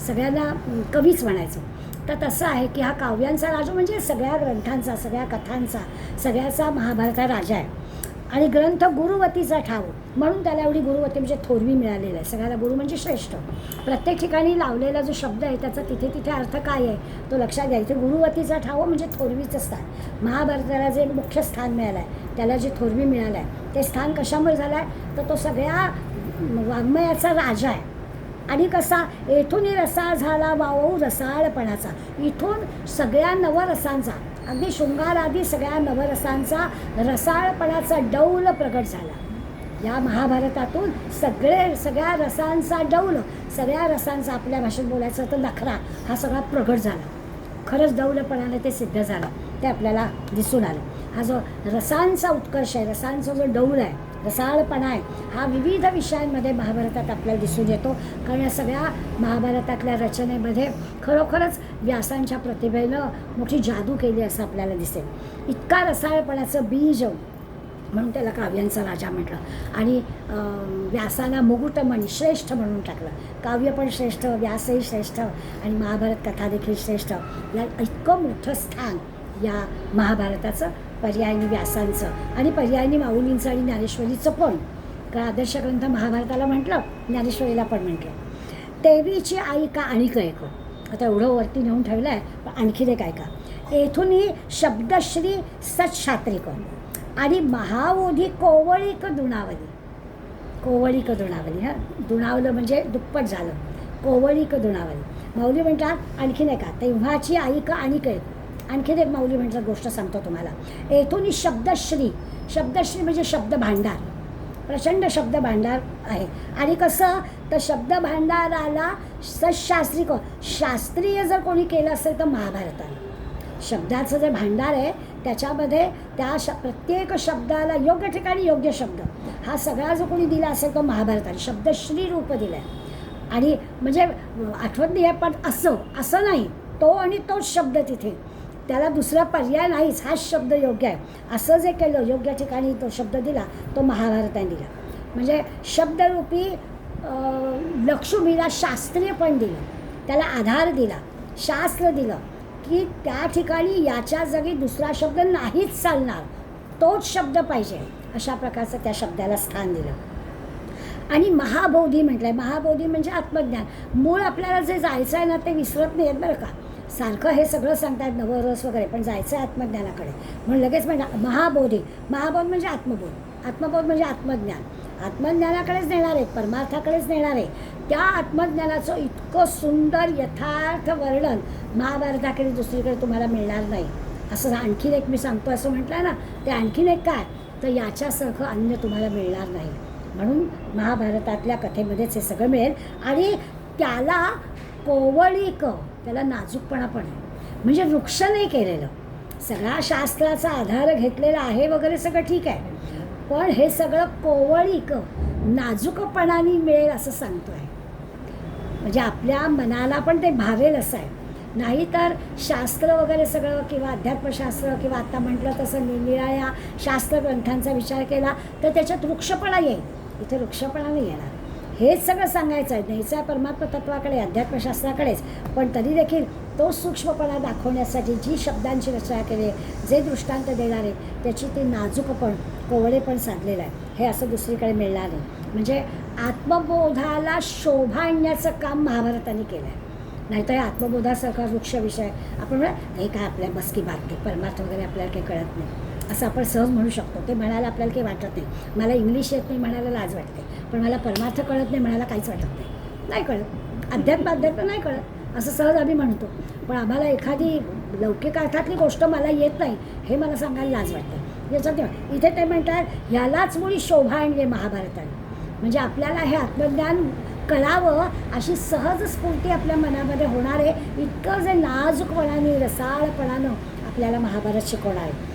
सगळ्यांना कवीच म्हणायचं. तर तसं आहे की हा काव्यांचा राजा म्हणजे सगळ्या ग्रंथांचा, सगळ्या कथांचा, सगळ्याचा महाभारता राजा आहे. आणि ग्रंथ गुरुवतीचा ठाव म्हणून त्याला एवढी गुरुवती म्हणजे थोरवी मिळालेला आहे. सगळ्याला गुरु म्हणजे श्रेष्ठ. प्रत्येक ठिकाणी लावलेला जो शब्द आहे त्याचा तिथे अर्थ काय आहे तो लक्षात घ्यायचं. गुरुवतीचा ठाव म्हणजे थोरवीचं स्थान. महाभारताला जे मुख्य स्थान मिळालं आहे, त्याला जे थोरवी मिळालं आहे, ते स्थान कशामुळे झालं आहे तर तो सगळ्या वाङ्मयाचा राजा आहे. आणि कसा, येथून रसा झाला वावू रसाळपणाचा, इथून सगळ्या नवरसांचा, अगदी शृंगार आदी सगळ्या नवरसांचा रसाळपणाचा डौल प्रगट झाला. या महाभारतातून सगळ्या रसांचा डौल, सगळ्या रसांचा, आपल्या भाषेत बोलायचं तर नखरा, हा सगळा प्रगट झाला. खरंच डौलपणाने ते सिद्ध झालं, ते आपल्याला दिसून आलं. हा जो रसांचा उत्कर्ष आहे, रसांचा जो डौल आहे, रसाळपणा आहे, हा विविध विषयांमध्ये महाभारतात आपल्याला दिसून येतो. कारण या सगळ्या महाभारतातल्या रचनेमध्ये खरोखरच व्यासांच्या प्रतिभेनं मोठी जादू केली असं आपल्याला दिसेल. इतका रसाळपणाचं बीज म्हणून त्याला काव्यांचा राजा म्हटलं. आणि व्यासाला मुकुटमणी श्रेष्ठ म्हणून टाकलं. काव्य पण श्रेष्ठ, व्यासही श्रेष्ठ आणि महाभारत कथा देखील श्रेष्ठ. या इतकं मोठं स्थान या महाभारताचं, पर्यायी व्यासांचं आणि पर्यायी माऊलींचं आणि ज्ञानेश्वरीचं पण. कारण आदर्श ग्रंथ महाभारताला म्हटलं, ज्ञानेश्वरीला पण म्हटलं. देवीची आई का आणिक ऐक, आता एवढं वरती नेऊन ठेवलं आहे, पण आणखी एक ऐका. येथूनही शब्दश्री सत्शात्रिक आणि महाओधी कोवळीक दुणावली. कोवळीक दुणावली, हां, दुणावलं म्हणजे दुप्पट झालं, कोवळीक दुणावली. माऊली म्हणतात आणखीन ऐका. तेव्हाची आई का आणिक ऐक. आणखीन एक माऊली म्हटलं गोष्ट सांगतो तुम्हाला. येथून शब्दश्री, शब्दश्री म्हणजे शब्द भांडार, प्रचंड शब्द भांडार आहे. आणि कसं तर शब्द भांडाराला सशास्त्रिक, शास्त्रीय जर कोणी केलं असेल तर महाभारताला. शब्दाचं जे भांडार आहे त्याच्यामध्ये त्या प्रत्येक शब्दाला योग्य ठिकाणी योग्य शब्द, हा सगळा जो कोणी दिला असेल तो महाभारताने शब्दश्री रूप दिलं आहे. आणि म्हणजे आठवत नाही आहे, पण असं नाही, तो आणि तोच शब्द तिथे, त्याला दुसरा पर्याय नाहीच, हाच शब्द योग्य आहे असं जे केलं, योग्य ठिकाणी तो शब्द दिला तो महाभारताने दिला. म्हणजे शब्दरूपी लक्ष्मीला शास्त्रीय पण दिलं, त्याला आधार दिला, शास्त्र दिलं की त्या ठिकाणी याच्या जागी दुसरा शब्द नाहीच चालणार, तोच शब्द पाहिजे, अशा प्रकारचं त्या शब्दाला स्थान दिलं. आणि महाबोधी म्हटलं आहे. महाबोधी म्हणजे आत्मज्ञान. मूळ आपल्याला जे जायचं आहे ना ते विसरत नाही आहेत बरं का. सारखं हे सगळं सांगतात नवरस वगैरे, पण जायचं आहे आत्मज्ञानाकडे. म्हणून लगेच म्हणजे महाबोधी. महाबोध म्हणजे आत्मबोध. आत्मबोध म्हणजे आत्मज्ञान. आत्मज्ञानाकडेच नेणार आहे, परमार्थाकडेच नेणार आहे. त्या आत्मज्ञानाचं इतकं सुंदर यथार्थ वर्णन महाभारताकडे दुसरीकडे तुम्हाला मिळणार नाही. असं आणखीन एक मी सांगतो असं म्हटलं ना, ते आणखीन एक काय तर याच्यासारखं अन्य तुम्हाला मिळणार नाही. म्हणून महाभारतातल्या कथेमध्येच हे सगळं मिळेल. आणि त्याला कोवळीक, त्याला नाजूकपणा पण आहे. म्हणजे वृक्ष नाही केलेलं, सगळा शास्त्राचा आधार घेतलेला आहे वगैरे सगळं ठीक आहे, पण हे सगळं कोवळीक नाजूकपणाने मिळेल असं सांगतो आहे. म्हणजे आपल्या मनाला पण ते भावेल असं आहे. नाहीतर शास्त्र वगैरे सगळं किंवा अध्यात्मशास्त्र किंवा आता म्हटलं तसं निराळ्या शास्त्र ग्रंथांचा विचार केला तर त्याच्यात वृक्षपणा येईल. इथे वृक्षपणा नाही येणार. हेच सगळं सांगायचं आहे, न्यायचं आहे परमात्मा तत्वाकडे, अध्यात्मशास्त्राकडेच. पण तरी देखील तो सूक्ष्मपणा दाखवण्यासाठी जी शब्दांची रचना केली, जे दृष्टांत देणारे त्याची ती नाजूकपण, कोवळेपण साधलेलं आहे. हे असं दुसरीकडे मिळणार नाही. म्हणजे आत्मबोधाला शोभा आणण्याचं काम महाभारताने केलं आहे. नाहीतर आत्मबोधासारखा वृक्ष विषय आपण म्हणा हे काय आपल्या बसकी बात नाही, परमार्थ वगैरे आपल्याला काही कळत नाही असं आपण सहज म्हणू शकतो. ते म्हणायला आपल्याला काही वाटत नाही. मला इंग्लिश येत नाही म्हणायला लाज वाटते, पण मला परमार्थ कळत नाही म्हणायला काहीच वाटत नाही. नाही कळत, अध्यात्म नाही कळत असं सहज आम्ही म्हणतो. पण आम्हाला एखादी लौकिक अर्थातली गोष्ट मला येत नाही हे मला सांगायला लाज वाटते. याच्यात इथे ते म्हणतात ह्यालाच मुळी शोभा आणली महाभारताने. म्हणजे आपल्याला हे आत्मज्ञान कळावं अशी सहज स्फूर्ती आपल्या मनामध्ये होणार आहे. इतकं जे नाजूकपणाने रसाळपणानं आपल्याला महाभारत शिकवणार आहे.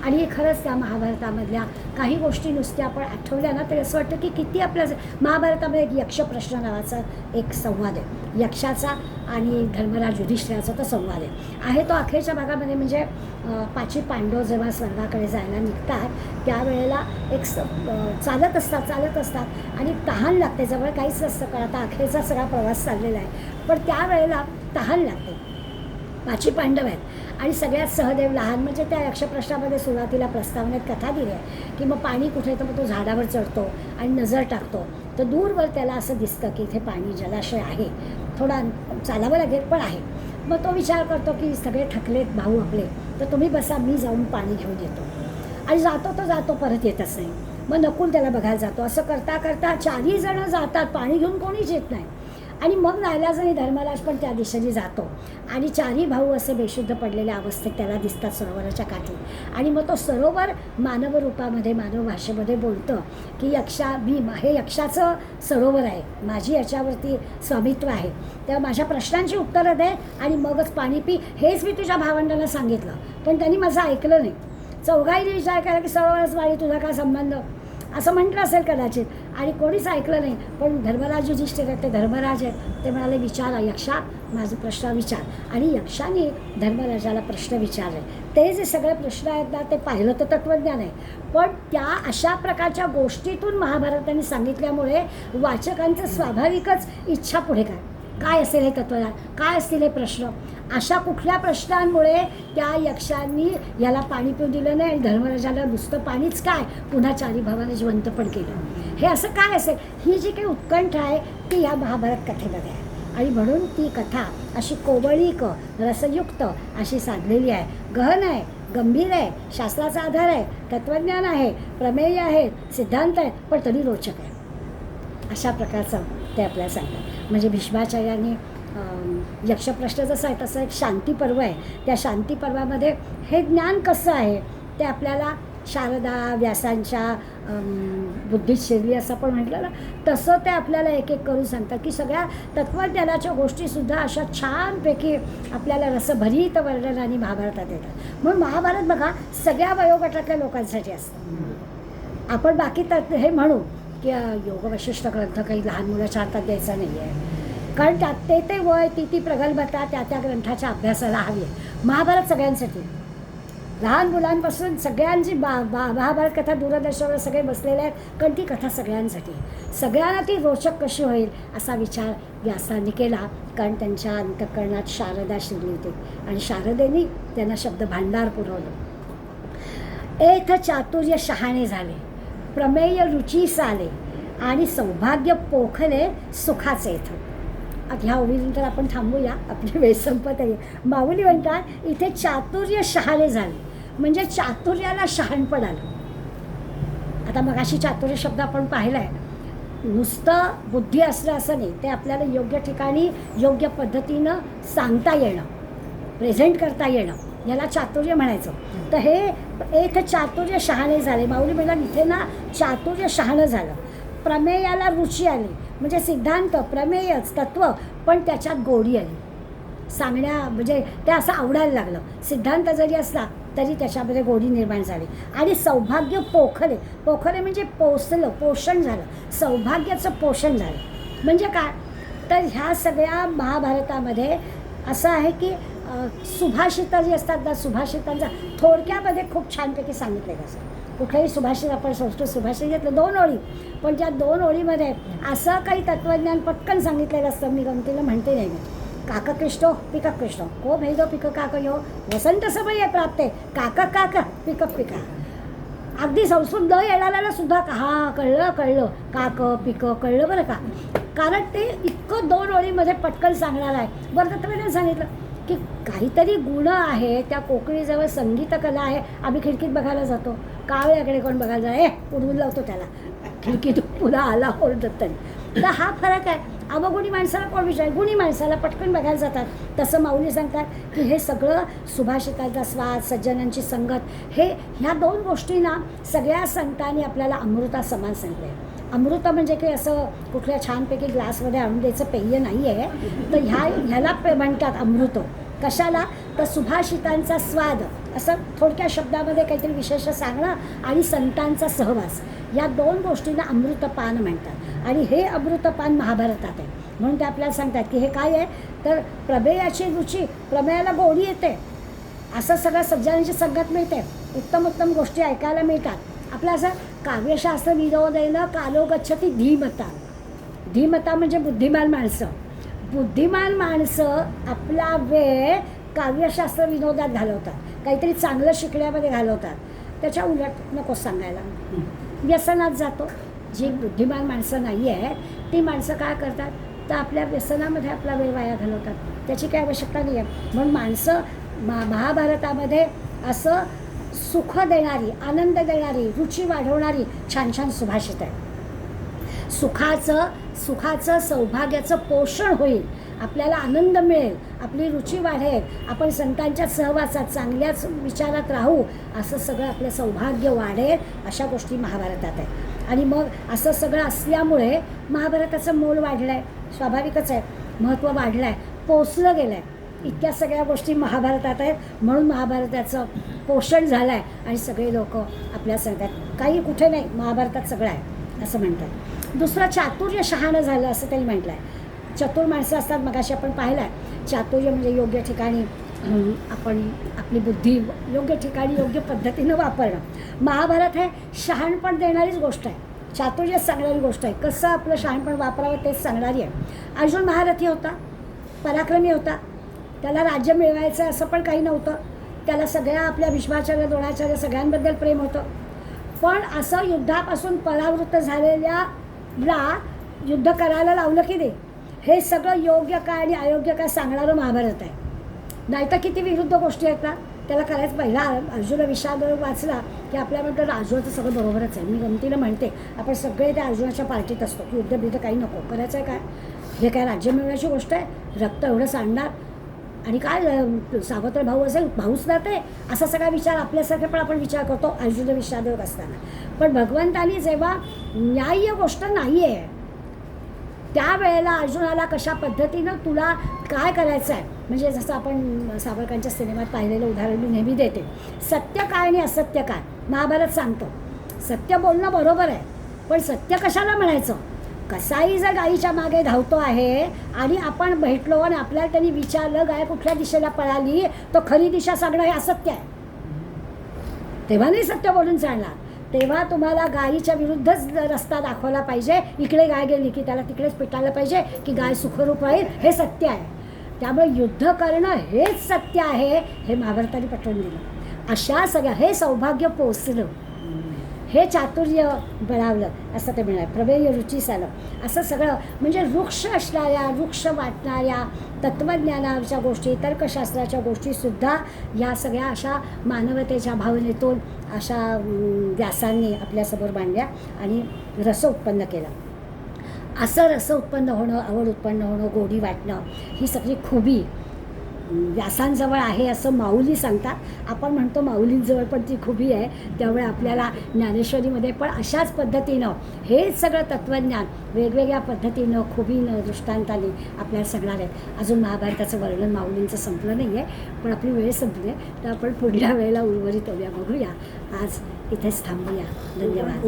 आणि खरंच त्या महाभारतामधल्या काही गोष्टी नुसत्या आपण आठवल्या ना तर असं वाटतं की किती आपल्या महाभारतामध्ये एक यक्ष प्रश्न नावाचा एक संवाद आहे. यक्षाचा आणि धर्मराज युधिष्ठिराचा तो संवाद आहे तो अखेरच्या भागामध्ये. म्हणजे 5 पांडव जेव्हा स्वर्गाकडे जायला निघतात त्यावेळेला एक चालत असतात आणि तहान लागते. जवळ काहीच नसतं कारण आता अखेरचा सगळा प्रवास चाललेला आहे, पण त्यावेळेला तहान लागते. 5 पांडव आहेत आणि सगळ्यात सहदेव लहान. म्हणजे त्या यक्षप्रश्नामध्ये सुरुवातीला प्रस्तावनेत कथा दिली आहे की मग पाणी कुठे, तर मग तो झाडावर चढतो आणि नजर टाकतो तर दूरवर त्याला असं दिसतं की इथे पाणी जलाशय आहे, थोडा चालावं लागेल पण आहे. मग तो विचार करतो की सगळे थकलेत भाऊ आपले, तर तुम्ही बसा मी जाऊन पाणी घेऊन येतो. आणि जातो परत येतच नाही. मग नकुल त्याला बघायला जातो. असं करता करता 4ही जणं जातात, पाणी घेऊन कोणीच येत नाही. आणि मग नाईलाजाने धर्मराज पण त्या दिशेने जातो आणि 4ही भाऊ असे बेशुद्ध पडलेल्या अवस्थेत त्याला दिसतात सरोवराच्या काठी. आणि मग तो सरोवर मानव रूपामध्ये, मानव भाषेमध्ये बोलतं की हे यक्षाचं सरोवर आहे, माझी याच्यावरती स्वामित्व आहे, तेव्हा माझ्या प्रश्नांची उत्तरं दे आणि मगच पाणी पी. हेच मी तुझ्या भावंडांना सांगितलं, पण त्यांनी माझं ऐकलं नाही. चौघाईने विचार केला की सरोवरच वाळी, तुझा काय संबंध, असं म्हटलं असेल कदाचित, आणि कोणीच ऐकलं नाही. पण धर्मराज युधिष्ठिर आहेत, ते धर्मराज आहेत, ते म्हणाले विचारा यक्षा, माझं प्रश्न विचार. आणि यक्षाने धर्मराजाला प्रश्न विचारले. ते जे सगळे प्रश्न आहेत ना ते पाहिलं तर तत्त्वज्ञान आहे, पण त्या अशा प्रकारच्या गोष्टीतून महाभारताने सांगितल्यामुळे वाचकांचं स्वाभाविकच इच्छा पुढे काय असेल हे तत्त्वज्ञान, काय असतील हे प्रश्न. अशा कुठल्या प्रश्नांमुळे त्या यक्षांनी याला पाणी पिऊ दिलं नाही आणि धर्मराजाला नुसतं पाणीच काय पुन्हा 4ही भावाने जिवंत पण केलं. हे असं काय असेल, ही जी काही उत्कंठ आहे ती ह्या महाभारत कथेमध्ये आहे. आणि म्हणून ती कथा अशी कोवळीक रसयुक्त अशी साधलेली आहे. गहन आहे, गंभीर आहे, शास्त्राचा आधार आहे, तत्त्वज्ञान आहे, प्रमेय आहेत, सिद्धांत आहेत, पण तरी रोचक आहे. अशा प्रकारचं ते आपल्याला सांगतात. म्हणजे भीष्माचार्यांनी यक्षप्रश्न जसं आहे तसं एक शांती पर्व आहे. त्या शांती पर्वामध्ये हे ज्ञान कसं आहे ते आपल्याला शारदा व्यासांच्या बुद्धीत शिरली असं आपण म्हटलं ना, तसं ते आपल्याला एक एक करून सांगतात की सगळ्या तत्त्वज्ञानाच्या गोष्टीसुद्धा अशा छानपैकी आपल्याला रसभरीत वर्णनाने महाभारतात येतात. म्हणून महाभारत बघा सगळ्या वयोगटातल्या लोकांसाठी असतं. आपण बाकी हे म्हणू की योग वशिष्ठ ग्रंथ काही लहान मुलाच्या हातात द्यायचा नाही आहे, कारण त्यात ते वय ती प्रगल्भता त्या ग्रंथाच्या अभ्यासाला हवी आहे. महाभारत सगळ्यांसाठी, लहान मुलांपासून सगळ्यांची महाभारत कथा दूरदर्शनावर सगळे बसलेले आहेत, कारण ती कथा सगळ्यांसाठी, सगळ्यांना ती रोचक कशी होईल असा विचार व्यासांनी केला. कारण त्यांच्या अंतःकरणात शारदा शिरली होती आणि शारदेने त्यांना शब्द भांडार पुरवलं. एथ चातुर्य शहाणे झाले, प्रमेय रुचीस आले, आणि सौभाग्य पोखले सुखाचे इथं. आता ह्या ओळीनंतर आपण थांबूया, आपली वेळ संपत आहे. माऊली म्हणतात इथे चातुर्य शहाणे झाले, म्हणजे चातुर्याला शहाणपण आलं. आता मगाशी चातुर्य शब्द आपण पाहिला आहे, नुसतं बुद्धी असलं असं नाही, ते आपल्याला योग्य ठिकाणी योग्य पद्धतीनं सांगता येणं, प्रेझेंट करता येणं, याला चातुर्य म्हणायचं. तर हे एक चातुर्य शहाणे झाले. माऊली म्हणतात इथे ना चातुर्य शहाणं झालं. प्रमेयाला रुची आली, म्हणजे सिद्धांत प्रमेयच तत्व, पण त्याच्यात गोडी आली सांगण्या, म्हणजे ते असं आवडायला लागलं. सिद्धांत जरी असला तरी त्याच्यामध्ये गोडी निर्माण झाली. आणि सौभाग्य पोखले, पोखले म्हणजे पोसलं, पोषण झालं, सौभाग्याचं पोषण झालं. म्हणजे काय, तर ह्या सगळ्या महाभारतामध्ये असं आहे की सुभाषितं जी असतात ना, सुभाषितांचा थोडक्यामध्ये खूप छानपैकी सांगितलेलं असतं. कुठलंही सुभाषित आपण संस्कृत सुभाषित घेतलं 2 ओळी, पण त्या 2 ओळीमध्ये असं काही तत्त्वज्ञान पटकन सांगितलेलं असतं. मी गमतीला म्हणते नाही, काककृष्णो पिककृष्णो को भेदो पिक काकयो वसंत समये प्राप्ते काक काक पिक पिका. अगदी संस्कृत न येणाऱ्याला सुद्धा हा कळलं काक पिक कळलं बरं का, कारण ते इतकं 2 ओळीमध्ये पटकन सांगणार आहे. बरं तत्त्वज्ञान सांगितलं की काहीतरी गुण आहे त्या कोकणीजवळ, संगीत कला आहे. आम्ही खिडकीत बघायला जातो, कावळ्याकडे कोण बघायला जाय, उडवून लावतो त्याला खिडकीत, पुन्हा आला ओरडत तरी. तर हा फरक आहे. अवगुणी माणसाला कोण विचार, गुणी माणसाला पटकन बघायला जातात. तसं माऊली सांगतात की हे सगळं सुभाषितांचा स्वाद, सज्जनांची संगत, हे ह्या 2 गोष्टींना सगळ्या संतांनी आपल्याला अमृता समान सांगते. अमृत म्हणजे काही असं कुठल्या छानपैकी ग्लासमध्ये आणून द्यायचं पेय नाही आहे. तर ह्याला म्हणतात अमृत. कशाला, तर सुभाषितांचा स्वाद, असं थोडक्या शब्दामध्ये काहीतरी विशेष सांगणं, आणि संतांचा सहवास, या 2 गोष्टींना अमृतपान म्हणतात. आणि हे अमृतपान महाभारतात आहे. म्हणून ते आपल्याला सांगतात की हे काय आहे, तर प्रमेयाची रुची, प्रमेयाला गोडी येते, असं सगळं सज्जनांची संगत मिळते, उत्तम उत्तम गोष्टी ऐकायला मिळतात. आपलं असं काव्यशास्त्र विनोदेन कालो गच्छती धीमता. धीमता म्हणजे बुद्धिमान माणसं. बुद्धिमान माणसं आपला वेळ काव्यशास्त्र विनोदात घालवतात, काहीतरी चांगलं शिकण्यामध्ये घालवतात. त्याच्या उलट नको सांगायला, व्यसनात जातो. जी बुद्धिमान माणसं नाही आहे ती माणसं काय करतात, तर आपल्या व्यसनामध्ये आपला वेळ वाया घालवतात. त्याची काही आवश्यकता नाही आहे. म्हणून माणसं महाभारतामध्ये असं सुख देणारी, आनंद देणारी, रुची वाढवणारी छान छान सुभाषित आहे. सुखाचं सौभाग्याचं पोषण होईल, आपल्याला आनंद मिळेल, आपली रुची वाढेल, आपण संतांच्या सहवासात, चांगल्याच विचारात राहू, असं सगळं आपलं सौभाग्य वाढेल. अशा गोष्टी महाभारतात आहे. आणि मग असं सगळं असल्यामुळे महाभारताचं मोल वाढलं आहे, स्वाभाविकच आहे, महत्त्व वाढलं आहे, पोचलं गेलं आहे. इतक्या सगळ्या गोष्टी महाभारतात आहेत, म्हणून महाभारताचं पोषण झालं आहे. आणि सगळे लोक आपल्या सांगतात काही कुठे नाही, महाभारतात सगळं आहे असं म्हणतात. दुसरं चातुर्य शहाणं झालं असं त्यांनी म्हटलं आहे. चतुर माणसं असतात, मगाशी आपण पाहिलं आहे. चातुर्य म्हणजे योग्य ठिकाणी आपण आपली बुद्धी योग्य ठिकाणी योग्य पद्धतीनं वापरणं. महाभारत हे शहाणपण देणारीच गोष्ट आहे, चातुर्य सांगणारी गोष्ट आहे. कसं आपलं शहाणपण वापरावं तेच सांगणारी आहे. अर्जुन महारथी होता, पराक्रमी होता, त्याला राज्य मिळवायचं असं पण काही नव्हतं. त्याला सगळ्या आपल्या भीष्माचार्य, द्रोणाचार्य सगळ्यांबद्दल प्रेम होतं. पण असं युद्धापासून परावृत्त झालेल्याला युद्ध करायला लावलं की नाही, हे सगळं योग्य काय आणि अयोग्य काय सांगणारं महाभारत आहे. नाहीतर किती विरुद्ध गोष्टी आहेत ना, त्याला करायचं. पहिला अर्जुन विषाद वाचला की आपल्या म्हणतो अर्जुनाचं सगळं बरोबरच आहे. मी गमतीला म्हणते आपण सगळे त्या अर्जुनाच्या पार्टीत असतो की युद्ध काही नको करायचं आहे. काय हे काय राज्य मिळवण्याची गोष्ट आहे, रक्त एवढं सांडणार आणि काय सावत्र भाऊ असेल, भाऊच जाते, असा सगळा विचार आपल्यासारखे पण आपण विचार करतो अर्जुन विषादयोग असताना. पण भगवंतानी जेव्हा न्याय्य गोष्ट नाही आहे त्यावेळेला अर्जुनाला कशा पद्धतीनं तुला काय करायचं आहे, म्हणजे जसं आपण सावरकरांच्या सिनेमात पाहिलेलं उदाहरण मी नेहमी देते. सत्य काय आणि असत्य काय महाभारत सांगतो. सत्य बोलणं बरोबर आहे, पण सत्य कशाला म्हणायचं. कसाही जर गायीच्या मागे धावतो आहे आणि आपण भेटलो आणि आपल्याला त्यांनी विचारलं गाय कुठल्या दिशेला पळाली, तो खरी दिशा सांगणं हे असत्य आहे. तेव्हा नाही सत्य बोलून चालणार. तेव्हा तुम्हाला गायीच्या विरुद्धच रस्ता दाखवला पाहिजे. इकडे गाय गेली की त्याला तिकडेच पेटायला पाहिजे की गाय सुखरूप राहील, हे सत्य आहे. त्यामुळे युद्ध करणं हेच सत्य आहे, हे महाभारताने पटवून दिलं. अशा सगळ्या हे सौभाग्य पोचलं, हे चातुर्य बळावलं असं ते म्हणाले. प्रमेय रुचीस आलं असं सगळं म्हणजे वृक्ष असणाऱ्या, वृक्ष वाटणाऱ्या तत्त्वज्ञानाच्या गोष्टी, तर्कशास्त्राच्या गोष्टीसुद्धा या सगळ्या अशा मानवतेच्या भावनेतून अशा व्यासांनी आपल्यासमोर मांडल्या आणि रस उत्पन्न केला. असं रस उत्पन्न होणं, आवड उत्पन्न होणं, गोडी वाटणं, ही सगळी खुबी व्यासांजवळ आहे असं माऊली सांगतात. आपण म्हणतो माऊलींजवळ पण ती खुबी आहे. त्यामुळे आपल्याला ज्ञानेश्वरीमध्ये पण अशाच पद्धतीनं हेच सगळं तत्त्वज्ञान वेगवेगळ्या पद्धतीनं, खुबीनं, दृष्टांताने आपल्याला सांगणार आहेत. अजून महाभारताचं वर्णन माऊलींचं संपलं नाही आहे, पण आपली वेळ संपली आहे, तर आपण पुढल्या वेळेला उर्वरित बघूया. आज इथेच थांबूया. धन्यवाद.